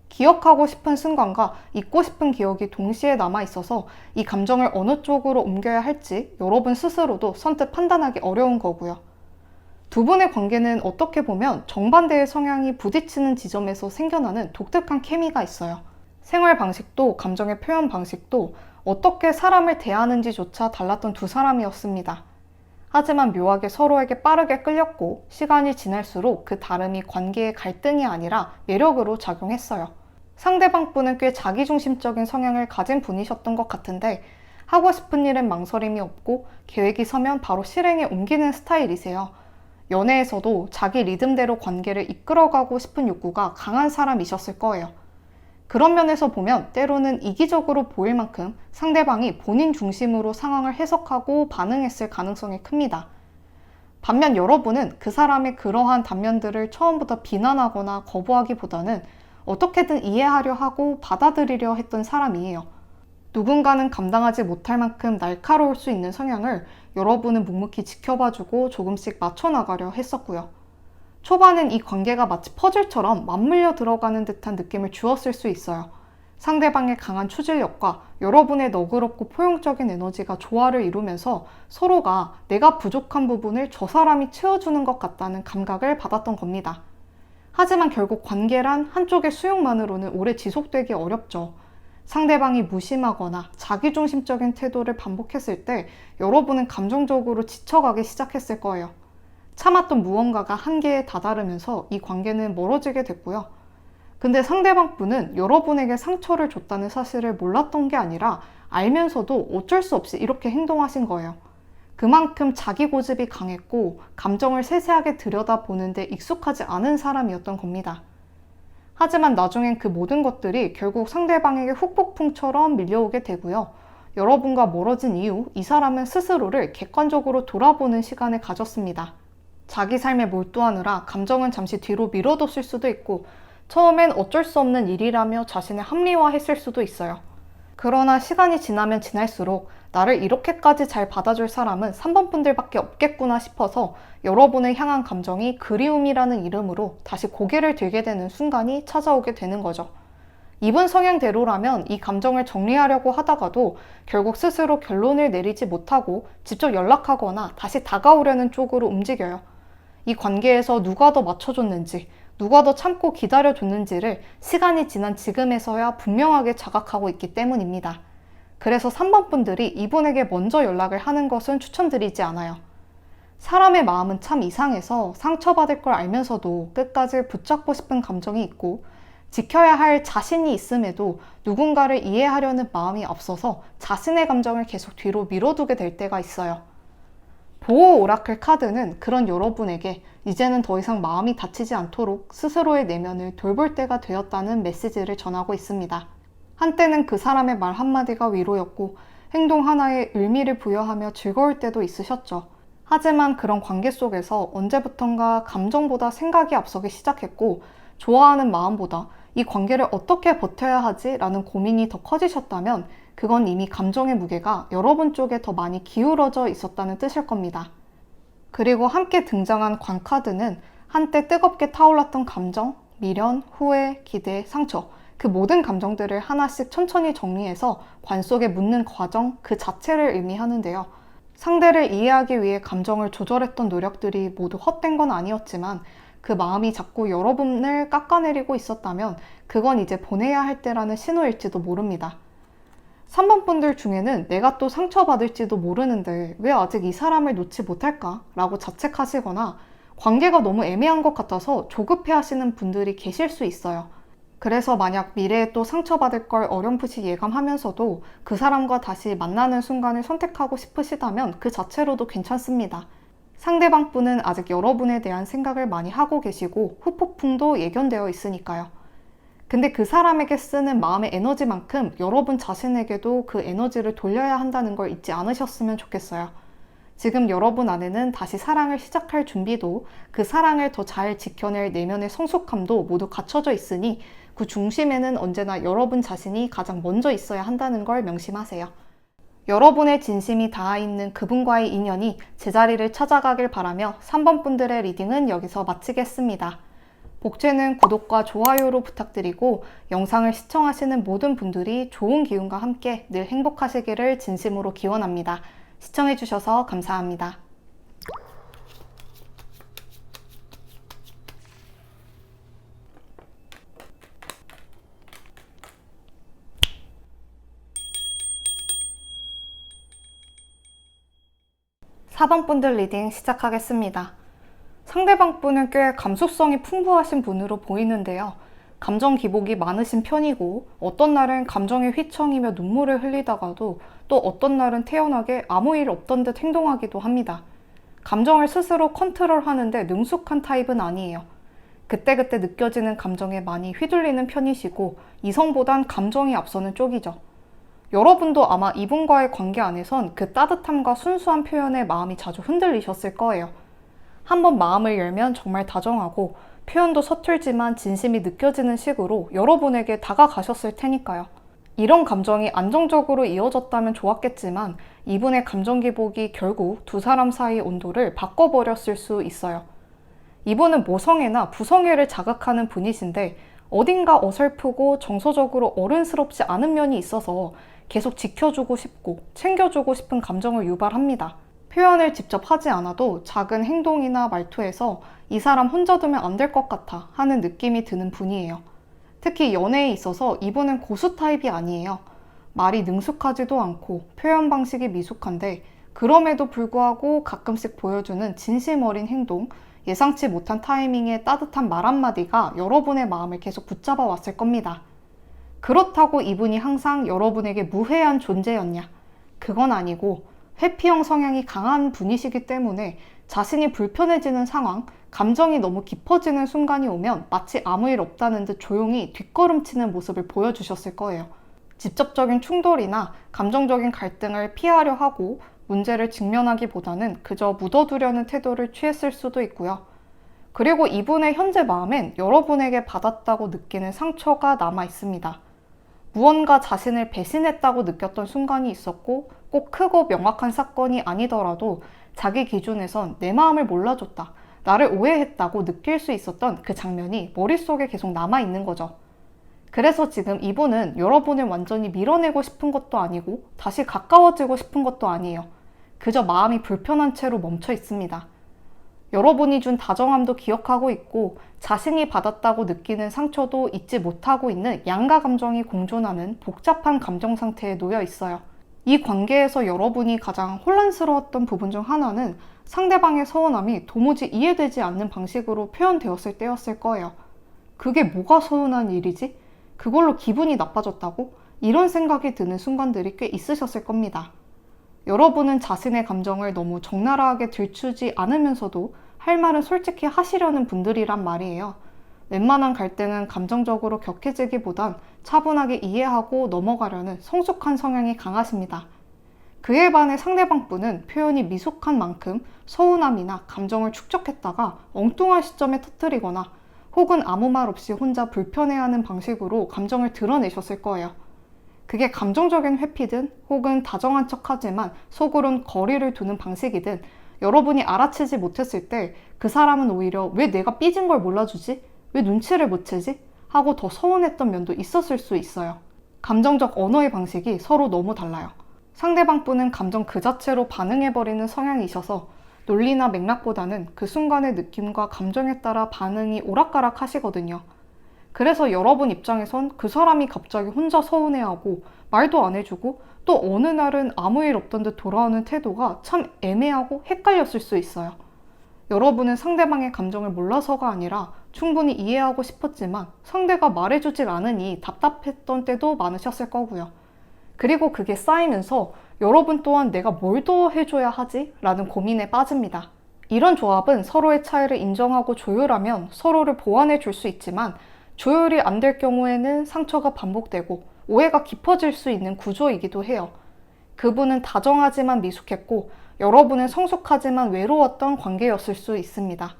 기억하고 싶은 순간과 잊고 싶은 기억이 동시에 남아있어서 이 감정을 어느 쪽으로 옮겨야 할지 여러분 스스로도 선뜻 판단하기 어려운 거고요. 두 분의 관계는 어떻게 보면 정반대의 성향이 부딪히는 지점에서 생겨나는 독특한 케미가 있어요. 생활 방식도 감정의 표현 방식도 어떻게 사람을 대하는지조차 달랐던 두 사람이었습니다. 하지만 묘하게 서로에게 빠르게 끌렸고 시간이 지날수록 그 다름이 관계의 갈등이 아니라 매력으로 작용했어요. 상대방 분은 꽤 자기중심적인 성향을 가진 분이셨던 것 같은데 하고 싶은 일엔 망설임이 없고 계획이 서면 바로 실행에 옮기는 스타일이세요. 연애에서도 자기 리듬대로 관계를 이끌어가고 싶은 욕구가 강한 사람이셨을 거예요. 그런 면에서 보면 때로는 이기적으로 보일 만큼 상대방이 본인 중심으로 상황을 해석하고 반응했을 가능성이 큽니다. 반면 여러분은 그 사람의 그러한 단면들을 처음부터 비난하거나 거부하기보다는 어떻게든 이해하려 하고 받아들이려 했던 사람이에요. 누군가는 감당하지 못할 만큼 날카로울 수 있는 성향을 여러분은 묵묵히 지켜봐주고 조금씩 맞춰나가려 했었고요. 초반엔 이 관계가 마치 퍼즐처럼 맞물려 들어가는 듯한 느낌을 주었을 수 있어요. 상대방의 강한 추진력과 여러분의 너그럽고 포용적인 에너지가 조화를 이루면서 서로가 내가 부족한 부분을 저 사람이 채워주는 것 같다는 감각을 받았던 겁니다. 하지만 결국 관계란 한쪽의 수용만으로는 오래 지속되기 어렵죠. 상대방이 무심하거나 자기중심적인 태도를 반복했을 때 여러분은 감정적으로 지쳐가기 시작했을 거예요. 참았던 무언가가 한계에 다다르면서 이 관계는 멀어지게 됐고요. 근데 상대방 분은 여러분에게 상처를 줬다는 사실을 몰랐던 게 아니라 알면서도 어쩔 수 없이 이렇게 행동하신 거예요. 그만큼 자기 고집이 강했고 감정을 세세하게 들여다보는데 익숙하지 않은 사람이었던 겁니다. 하지만 나중엔 그 모든 것들이 결국 상대방에게 후폭풍처럼 밀려오게 되고요. 여러분과 멀어진 이후 이 사람은 스스로를 객관적으로 돌아보는 시간을 가졌습니다. 자기 삶에 몰두하느라 감정은 잠시 뒤로 미뤄뒀을 수도 있고 처음엔 어쩔 수 없는 일이라며 자신을 합리화했을 수도 있어요. 그러나 시간이 지나면 지날수록 나를 이렇게까지 잘 받아줄 사람은 3번 분들밖에 없겠구나 싶어서 여러분을 향한 감정이 그리움이라는 이름으로 다시 고개를 들게 되는 순간이 찾아오게 되는 거죠. 이분 성향대로라면 이 감정을 정리하려고 하다가도 결국 스스로 결론을 내리지 못하고 직접 연락하거나 다시 다가오려는 쪽으로 움직여요. 이 관계에서 누가 더 맞춰줬는지, 누가 더 참고 기다려줬는지를 시간이 지난 지금에서야 분명하게 자각하고 있기 때문입니다. 그래서 3번 분들이 이분에게 먼저 연락을 하는 것은 추천드리지 않아요. 사람의 마음은 참 이상해서 상처받을 걸 알면서도 끝까지 붙잡고 싶은 감정이 있고 지켜야 할 자신이 있음에도 누군가를 이해하려는 마음이 앞서서 자신의 감정을 계속 뒤로 밀어두게 될 때가 있어요. 보호 오라클 카드는 그런 여러분에게 이제는 더 이상 마음이 다치지 않도록 스스로의 내면을 돌볼 때가 되었다는 메시지를 전하고 있습니다. 한때는 그 사람의 말 한마디가 위로였고 행동 하나에 의미를 부여하며 즐거울 때도 있으셨죠. 하지만 그런 관계 속에서 언제부턴가 감정보다 생각이 앞서기 시작했고 좋아하는 마음보다 이 관계를 어떻게 버텨야 하지? 라는 고민이 더 커지셨다면 그건 이미 감정의 무게가 여러분 쪽에 더 많이 기울어져 있었다는 뜻일 겁니다. 그리고 함께 등장한 관카드는 한때 뜨겁게 타올랐던 감정, 미련, 후회, 기대, 상처 그 모든 감정들을 하나씩 천천히 정리해서 관 속에 묻는 과정 그 자체를 의미하는데요. 상대를 이해하기 위해 감정을 조절했던 노력들이 모두 헛된 건 아니었지만 그 마음이 자꾸 여러분을 깎아내리고 있었다면 그건 이제 보내야 할 때라는 신호일지도 모릅니다. 3번 분들 중에는 내가 또 상처받을지도 모르는데 왜 아직 이 사람을 놓지 못할까? 라고 자책하시거나 관계가 너무 애매한 것 같아서 조급해 하시는 분들이 계실 수 있어요. 그래서 만약 미래에 또 상처받을 걸 어렴풋이 예감하면서도 그 사람과 다시 만나는 순간을 선택하고 싶으시다면 그 자체로도 괜찮습니다. 상대방 분은 아직 여러분에 대한 생각을 많이 하고 계시고 후폭풍도 예견되어 있으니까요. 근데 그 사람에게 쓰는 마음의 에너지만큼 여러분 자신에게도 그 에너지를 돌려야 한다는 걸 잊지 않으셨으면 좋겠어요. 지금 여러분 안에는 다시 사랑을 시작할 준비도 그 사랑을 더 잘 지켜낼 내면의 성숙함도 모두 갖춰져 있으니 그 중심에는 언제나 여러분 자신이 가장 먼저 있어야 한다는 걸 명심하세요. 여러분의 진심이 닿아있는 그분과의 인연이 제자리를 찾아가길 바라며 3번 분들의 리딩은 여기서 마치겠습니다. 복제는 구독과 좋아요로 부탁드리고 영상을 시청하시는 모든 분들이 좋은 기운과 함께 늘 행복하시기를 진심으로 기원합니다. 시청해주셔서 감사합니다. (4번) 분들 리딩 시작하겠습니다. 상대방 분은 꽤 감수성이 풍부하신 분으로 보이는데요. 감정 기복이 많으신 편이고 어떤 날은 감정에 휘청이며 눈물을 흘리다가도 또 어떤 날은 태연하게 아무 일 없던 듯 행동하기도 합니다. 감정을 스스로 컨트롤하는데 능숙한 타입은 아니에요. 그때그때 느껴지는 감정에 많이 휘둘리는 편이시고 이성보단 감정이 앞서는 쪽이죠. 여러분도 아마 이분과의 관계 안에선 그 따뜻함과 순수한 표현에 마음이 자주 흔들리셨을 거예요. 한번 마음을 열면 정말 다정하고 표현도 서툴지만 진심이 느껴지는 식으로 여러분에게 다가가셨을 테니까요. 이런 감정이 안정적으로 이어졌다면 좋았겠지만 이분의 감정 기복이 결국 두 사람 사이 온도를 바꿔버렸을 수 있어요. 이분은 모성애나 부성애를 자극하는 분이신데 어딘가 어설프고 정서적으로 어른스럽지 않은 면이 있어서 계속 지켜주고 싶고 챙겨주고 싶은 감정을 유발합니다. 표현을 직접 하지 않아도 작은 행동이나 말투에서 이 사람 혼자 두면 안 될 것 같아 하는 느낌이 드는 분이에요. 특히 연애에 있어서 이분은 고수 타입이 아니에요. 말이 능숙하지도 않고 표현 방식이 미숙한데 그럼에도 불구하고 가끔씩 보여주는 진심 어린 행동, 예상치 못한 타이밍의 따뜻한 말 한마디가 여러분의 마음을 계속 붙잡아 왔을 겁니다. 그렇다고 이분이 항상 여러분에게 무해한 존재였냐? 그건 아니고 회피형 성향이 강한 분이시기 때문에 자신이 불편해지는 상황, 감정이 너무 깊어지는 순간이 오면 마치 아무 일 없다는 듯 조용히 뒷걸음치는 모습을 보여주셨을 거예요. 직접적인 충돌이나 감정적인 갈등을 피하려 하고 문제를 직면하기보다는 그저 묻어두려는 태도를 취했을 수도 있고요. 그리고 이분의 현재 마음엔 여러분에게 받았다고 느끼는 상처가 남아 있습니다. 무언가 자신을 배신했다고 느꼈던 순간이 있었고 꼭 크고 명확한 사건이 아니더라도 자기 기준에선 내 마음을 몰라줬다, 나를 오해했다고 느낄 수 있었던 그 장면이 머릿속에 계속 남아있는 거죠. 그래서 지금 이분은 여러분을 완전히 밀어내고 싶은 것도 아니고 다시 가까워지고 싶은 것도 아니에요. 그저 마음이 불편한 채로 멈춰 있습니다. 여러분이 준 다정함도 기억하고 있고 자신이 받았다고 느끼는 상처도 잊지 못하고 있는 양가 감정이 공존하는 복잡한 감정 상태에 놓여 있어요. 이 관계에서 여러분이 가장 혼란스러웠던 부분 중 하나는 상대방의 서운함이 도무지 이해되지 않는 방식으로 표현되었을 때였을 거예요. 그게 뭐가 서운한 일이지? 그걸로 기분이 나빠졌다고? 이런 생각이 드는 순간들이 꽤 있으셨을 겁니다. 여러분은 자신의 감정을 너무 적나라하게 들추지 않으면서도 할 말은 솔직히 하시려는 분들이란 말이에요. 웬만한 갈등은 감정적으로 격해지기보단 차분하게 이해하고 넘어가려는 성숙한 성향이 강하십니다. 그에 반해 상대방 분은 표현이 미숙한 만큼 서운함이나 감정을 축적했다가 엉뚱한 시점에 터뜨리거나 혹은 아무 말 없이 혼자 불편해하는 방식으로 감정을 드러내셨을 거예요. 그게 감정적인 회피든 혹은 다정한 척하지만 속으론 거리를 두는 방식이든 여러분이 알아채지 못했을 때 그 사람은 오히려 왜 내가 삐진 걸 몰라주지? 왜 눈치를 못 채지? 하고 더 서운했던 면도 있었을 수 있어요. 감정적 언어의 방식이 서로 너무 달라요. 상대방 분은 감정 그 자체로 반응해버리는 성향이셔서 논리나 맥락보다는 그 순간의 느낌과 감정에 따라 반응이 오락가락 하시거든요. 그래서 여러분 입장에선 그 사람이 갑자기 혼자 서운해하고 말도 안 해주고 또 어느 날은 아무 일 없던 듯 돌아오는 태도가 참 애매하고 헷갈렸을 수 있어요. 여러분은 상대방의 감정을 몰라서가 아니라 충분히 이해하고 싶었지만 상대가 말해주질 않으니 답답했던 때도 많으셨을 거고요. 그리고 그게 쌓이면서 여러분 또한 내가 뭘 더 해줘야 하지? 라는 고민에 빠집니다. 이런 조합은 서로의 차이를 인정하고 조율하면 서로를 보완해 줄 수 있지만 조율이 안 될 경우에는 상처가 반복되고 오해가 깊어질 수 있는 구조이기도 해요. 그분은 다정하지만 미숙했고 여러분은 성숙하지만 외로웠던 관계였을 수 있습니다.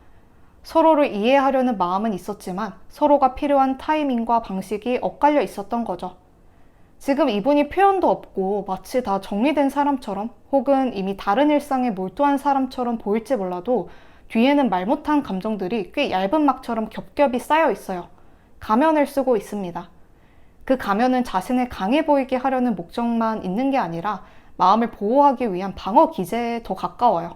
서로를 이해하려는 마음은 있었지만 서로가 필요한 타이밍과 방식이 엇갈려 있었던 거죠. 지금 이분이 표현도 없고 마치 다 정리된 사람처럼 혹은 이미 다른 일상에 몰두한 사람처럼 보일지 몰라도 뒤에는 말 못한 감정들이 꽤 얇은 막처럼 겹겹이 쌓여 있어요. 가면을 쓰고 있습니다. 그 가면은 자신을 강해 보이게 하려는 목적만 있는 게 아니라 마음을 보호하기 위한 방어 기제에 더 가까워요.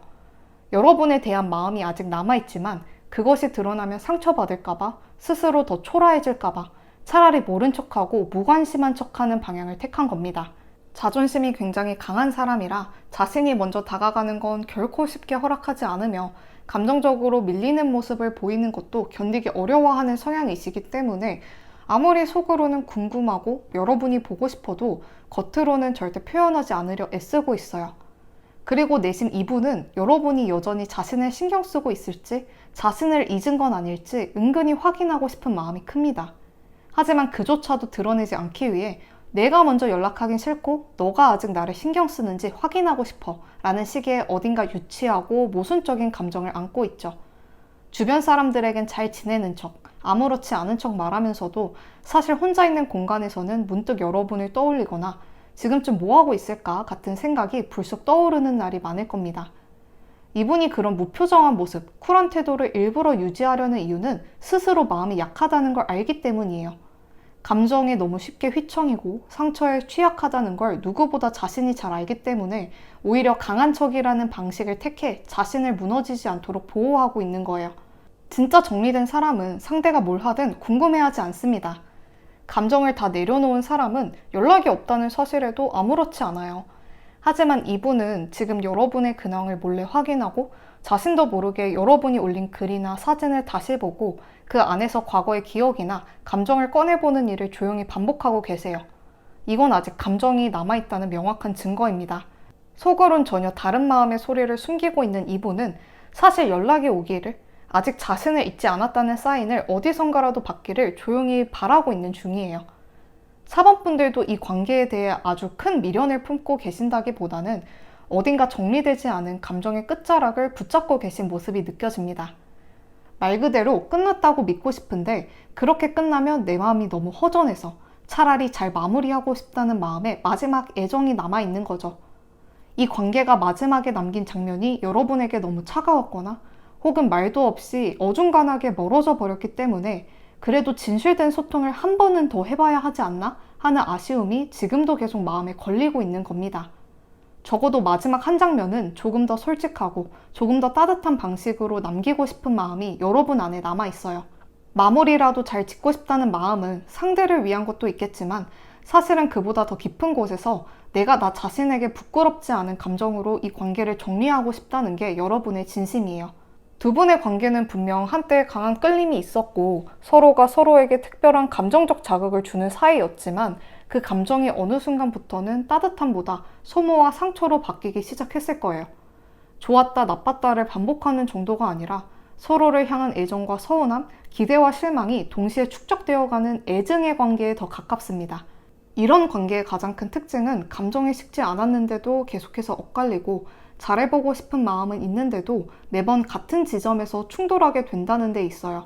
여러분에 대한 마음이 아직 남아있지만 그것이 드러나면 상처받을까봐, 스스로 더 초라해질까봐 차라리 모른 척하고 무관심한 척하는 방향을 택한 겁니다. 자존심이 굉장히 강한 사람이라 자신이 먼저 다가가는 건 결코 쉽게 허락하지 않으며 감정적으로 밀리는 모습을 보이는 것도 견디기 어려워하는 성향이시기 때문에 아무리 속으로는 궁금하고 여러분이 보고 싶어도 겉으로는 절대 표현하지 않으려 애쓰고 있어요. 그리고 내심 이분은 여러분이 여전히 자신을 신경 쓰고 있을지 자신을 잊은 건 아닐지 은근히 확인하고 싶은 마음이 큽니다. 하지만 그조차도 드러내지 않기 위해 내가 먼저 연락하긴 싫고 너가 아직 나를 신경 쓰는지 확인하고 싶어 라는 식의 어딘가 유치하고 모순적인 감정을 안고 있죠. 주변 사람들에겐 잘 지내는 척, 아무렇지 않은 척 말하면서도 사실 혼자 있는 공간에서는 문득 여러분을 떠올리거나 지금쯤 뭐하고 있을까 같은 생각이 불쑥 떠오르는 날이 많을 겁니다. 이분이 그런 무표정한 모습, 쿨한 태도를 일부러 유지하려는 이유는 스스로 마음이 약하다는 걸 알기 때문이에요. 감정에 너무 쉽게 휘청이고 상처에 취약하다는 걸 누구보다 자신이 잘 알기 때문에 오히려 강한 척이라는 방식을 택해 자신을 무너지지 않도록 보호하고 있는 거예요. 진짜 정리된 사람은 상대가 뭘 하든 궁금해하지 않습니다. 감정을 다 내려놓은 사람은 연락이 없다는 사실에도 아무렇지 않아요. 하지만 이분은 지금 여러분의 근황을 몰래 확인하고 자신도 모르게 여러분이 올린 글이나 사진을 다시 보고 그 안에서 과거의 기억이나 감정을 꺼내보는 일을 조용히 반복하고 계세요. 이건 아직 감정이 남아있다는 명확한 증거입니다. 속으론 전혀 다른 마음의 소리를 숨기고 있는 이분은 사실 연락이 오기를 아직 자신을 잊지 않았다는 사인을 어디선가라도 받기를 조용히 바라고 있는 중이에요. 사번분들도 이 관계에 대해 아주 큰 미련을 품고 계신다기보다는 어딘가 정리되지 않은 감정의 끝자락을 붙잡고 계신 모습이 느껴집니다. 말 그대로 끝났다고 믿고 싶은데 그렇게 끝나면 내 마음이 너무 허전해서 차라리 잘 마무리하고 싶다는 마음에 마지막 애정이 남아있는 거죠. 이 관계가 마지막에 남긴 장면이 여러분에게 너무 차가웠거나 혹은 말도 없이 어중간하게 멀어져 버렸기 때문에 그래도 진실된 소통을 한 번은 더 해봐야 하지 않나 하는 아쉬움이 지금도 계속 마음에 걸리고 있는 겁니다. 적어도 마지막 한 장면은 조금 더 솔직하고 조금 더 따뜻한 방식으로 남기고 싶은 마음이 여러분 안에 남아있어요. 마무리라도 잘 짓고 싶다는 마음은 상대를 위한 것도 있겠지만 사실은 그보다 더 깊은 곳에서 내가 나 자신에게 부끄럽지 않은 감정으로 이 관계를 정리하고 싶다는 게 여러분의 진심이에요. 두 분의 관계는 분명 한때 강한 끌림이 있었고 서로가 서로에게 특별한 감정적 자극을 주는 사이였지만 그 감정이 어느 순간부터는 따뜻함보다 소모와 상처로 바뀌기 시작했을 거예요. 좋았다 나빴다를 반복하는 정도가 아니라 서로를 향한 애정과 서운함, 기대와 실망이 동시에 축적되어가는 애증의 관계에 더 가깝습니다. 이런 관계의 가장 큰 특징은 감정이 식지 않았는데도 계속해서 엇갈리고 잘해보고 싶은 마음은 있는데도 매번 같은 지점에서 충돌하게 된다는 데 있어요.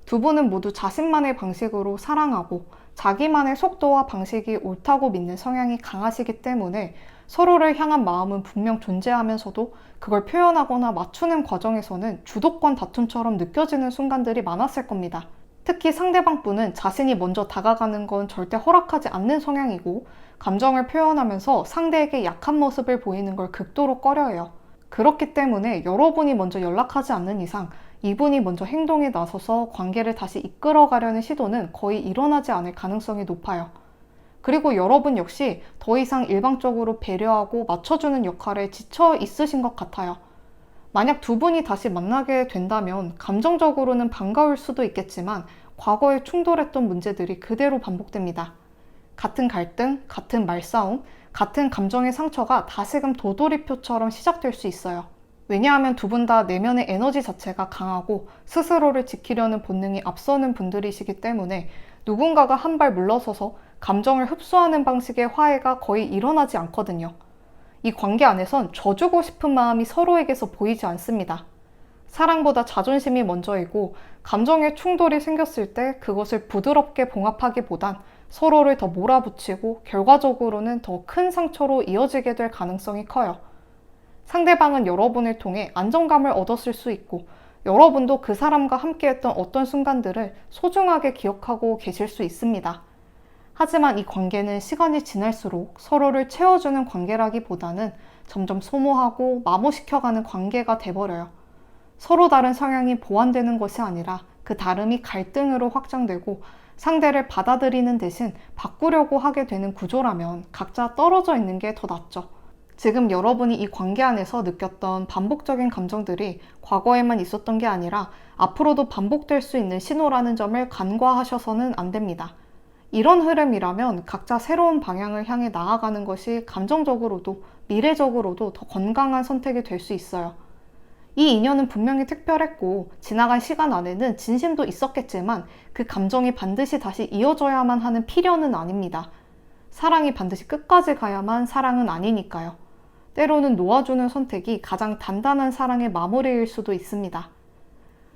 두 분은 모두 자신만의 방식으로 사랑하고 자기만의 속도와 방식이 옳다고 믿는 성향이 강하시기 때문에 서로를 향한 마음은 분명 존재하면서도 그걸 표현하거나 맞추는 과정에서는 주도권 다툼처럼 느껴지는 순간들이 많았을 겁니다. 특히 상대방 분은 자신이 먼저 다가가는 건 절대 허락하지 않는 성향이고 감정을 표현하면서 상대에게 약한 모습을 보이는 걸 극도로 꺼려해요. 그렇기 때문에 여러분이 먼저 연락하지 않는 이상 이분이 먼저 행동에 나서서 관계를 다시 이끌어가려는 시도는 거의 일어나지 않을 가능성이 높아요. 그리고 여러분 역시 더 이상 일방적으로 배려하고 맞춰주는 역할에 지쳐 있으신 것 같아요. 만약 두 분이 다시 만나게 된다면 감정적으로는 반가울 수도 있겠지만 과거에 충돌했던 문제들이 그대로 반복됩니다. 같은 갈등, 같은 말싸움, 같은 감정의 상처가 다시금 도돌이표처럼 시작될 수 있어요. 왜냐하면 두 분 다 내면의 에너지 자체가 강하고 스스로를 지키려는 본능이 앞서는 분들이시기 때문에 누군가가 한 발 물러서서 감정을 흡수하는 방식의 화해가 거의 일어나지 않거든요. 이 관계 안에선 져주고 싶은 마음이 서로에게서 보이지 않습니다. 사랑보다 자존심이 먼저이고 감정의 충돌이 생겼을 때 그것을 부드럽게 봉합하기보단 서로를 더 몰아붙이고 결과적으로는 더 큰 상처로 이어지게 될 가능성이 커요. 상대방은 여러분을 통해 안정감을 얻었을 수 있고 여러분도 그 사람과 함께했던 어떤 순간들을 소중하게 기억하고 계실 수 있습니다. 하지만 이 관계는 시간이 지날수록 서로를 채워주는 관계라기보다는 점점 소모하고 마모시켜가는 관계가 돼버려요. 서로 다른 성향이 보완되는 것이 아니라 그 다름이 갈등으로 확장되고 상대를 받아들이는 대신 바꾸려고 하게 되는 구조라면 각자 떨어져 있는 게 더 낫죠. 지금 여러분이 이 관계 안에서 느꼈던 반복적인 감정들이 과거에만 있었던 게 아니라 앞으로도 반복될 수 있는 신호라는 점을 간과하셔서는 안 됩니다. 이런 흐름이라면 각자 새로운 방향을 향해 나아가는 것이 감정적으로도 미래적으로도 더 건강한 선택이 될 수 있어요. 이 인연은 분명히 특별했고 지나간 시간 안에는 진심도 있었겠지만 그 감정이 반드시 다시 이어져야만 하는 필연은 아닙니다. 사랑이 반드시 끝까지 가야만 사랑은 아니니까요. 때로는 놓아주는 선택이 가장 단단한 사랑의 마무리일 수도 있습니다.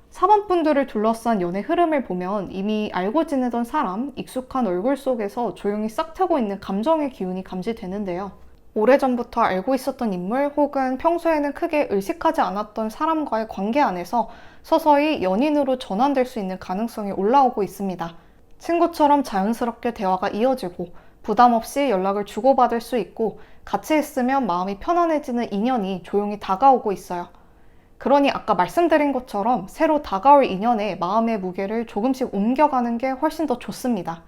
사번분들을 둘러싼 연애 흐름을 보면 이미 알고 지내던 사람, 익숙한 얼굴 속에서 조용히 싹트고 있는 감정의 기운이 감지되는데요. 오래전부터 알고 있었던 인물 혹은 평소에는 크게 의식하지 않았던 사람과의 관계 안에서 서서히 연인으로 전환될 수 있는 가능성이 올라오고 있습니다. 친구처럼 자연스럽게 대화가 이어지고 부담 없이 연락을 주고받을 수 있고 같이 있으면 마음이 편안해지는 인연이 조용히 다가오고 있어요. 그러니 아까 말씀드린 것처럼 새로 다가올 인연에 마음의 무게를 조금씩 옮겨가는 게 훨씬 더 좋습니다.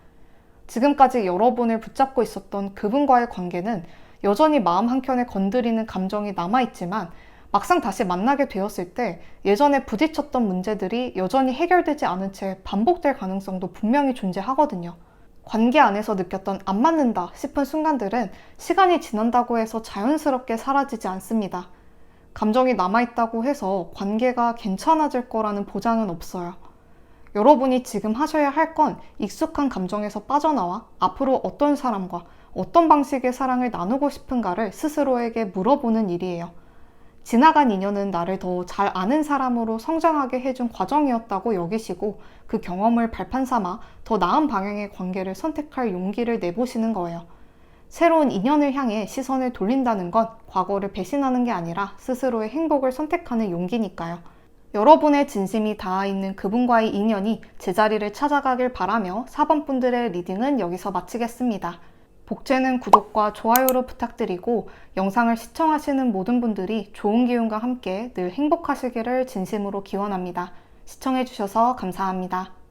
지금까지 여러분을 붙잡고 있었던 그분과의 관계는 여전히 마음 한켠에 건드리는 감정이 남아있지만 막상 다시 만나게 되었을 때 예전에 부딪혔던 문제들이 여전히 해결되지 않은 채 반복될 가능성도 분명히 존재하거든요. 관계 안에서 느꼈던 안 맞는다 싶은 순간들은 시간이 지난다고 해서 자연스럽게 사라지지 않습니다. 감정이 남아있다고 해서 관계가 괜찮아질 거라는 보장은 없어요. 여러분이 지금 하셔야 할 건 익숙한 감정에서 빠져나와 앞으로 어떤 사람과 어떤 방식의 사랑을 나누고 싶은가를 스스로에게 물어보는 일이에요. 지나간 인연은 나를 더 잘 아는 사람으로 성장하게 해준 과정이었다고 여기시고 그 경험을 발판 삼아 더 나은 방향의 관계를 선택할 용기를 내보시는 거예요. 새로운 인연을 향해 시선을 돌린다는 건 과거를 배신하는 게 아니라 스스로의 행복을 선택하는 용기니까요. 여러분의 진심이 닿아있는 그분과의 인연이 제자리를 찾아가길 바라며 4번분들의 리딩은 여기서 마치겠습니다. 복제는 구독과 좋아요로 부탁드리고 영상을 시청하시는 모든 분들이 좋은 기운과 함께 늘 행복하시기를 진심으로 기원합니다. 시청해주셔서 감사합니다.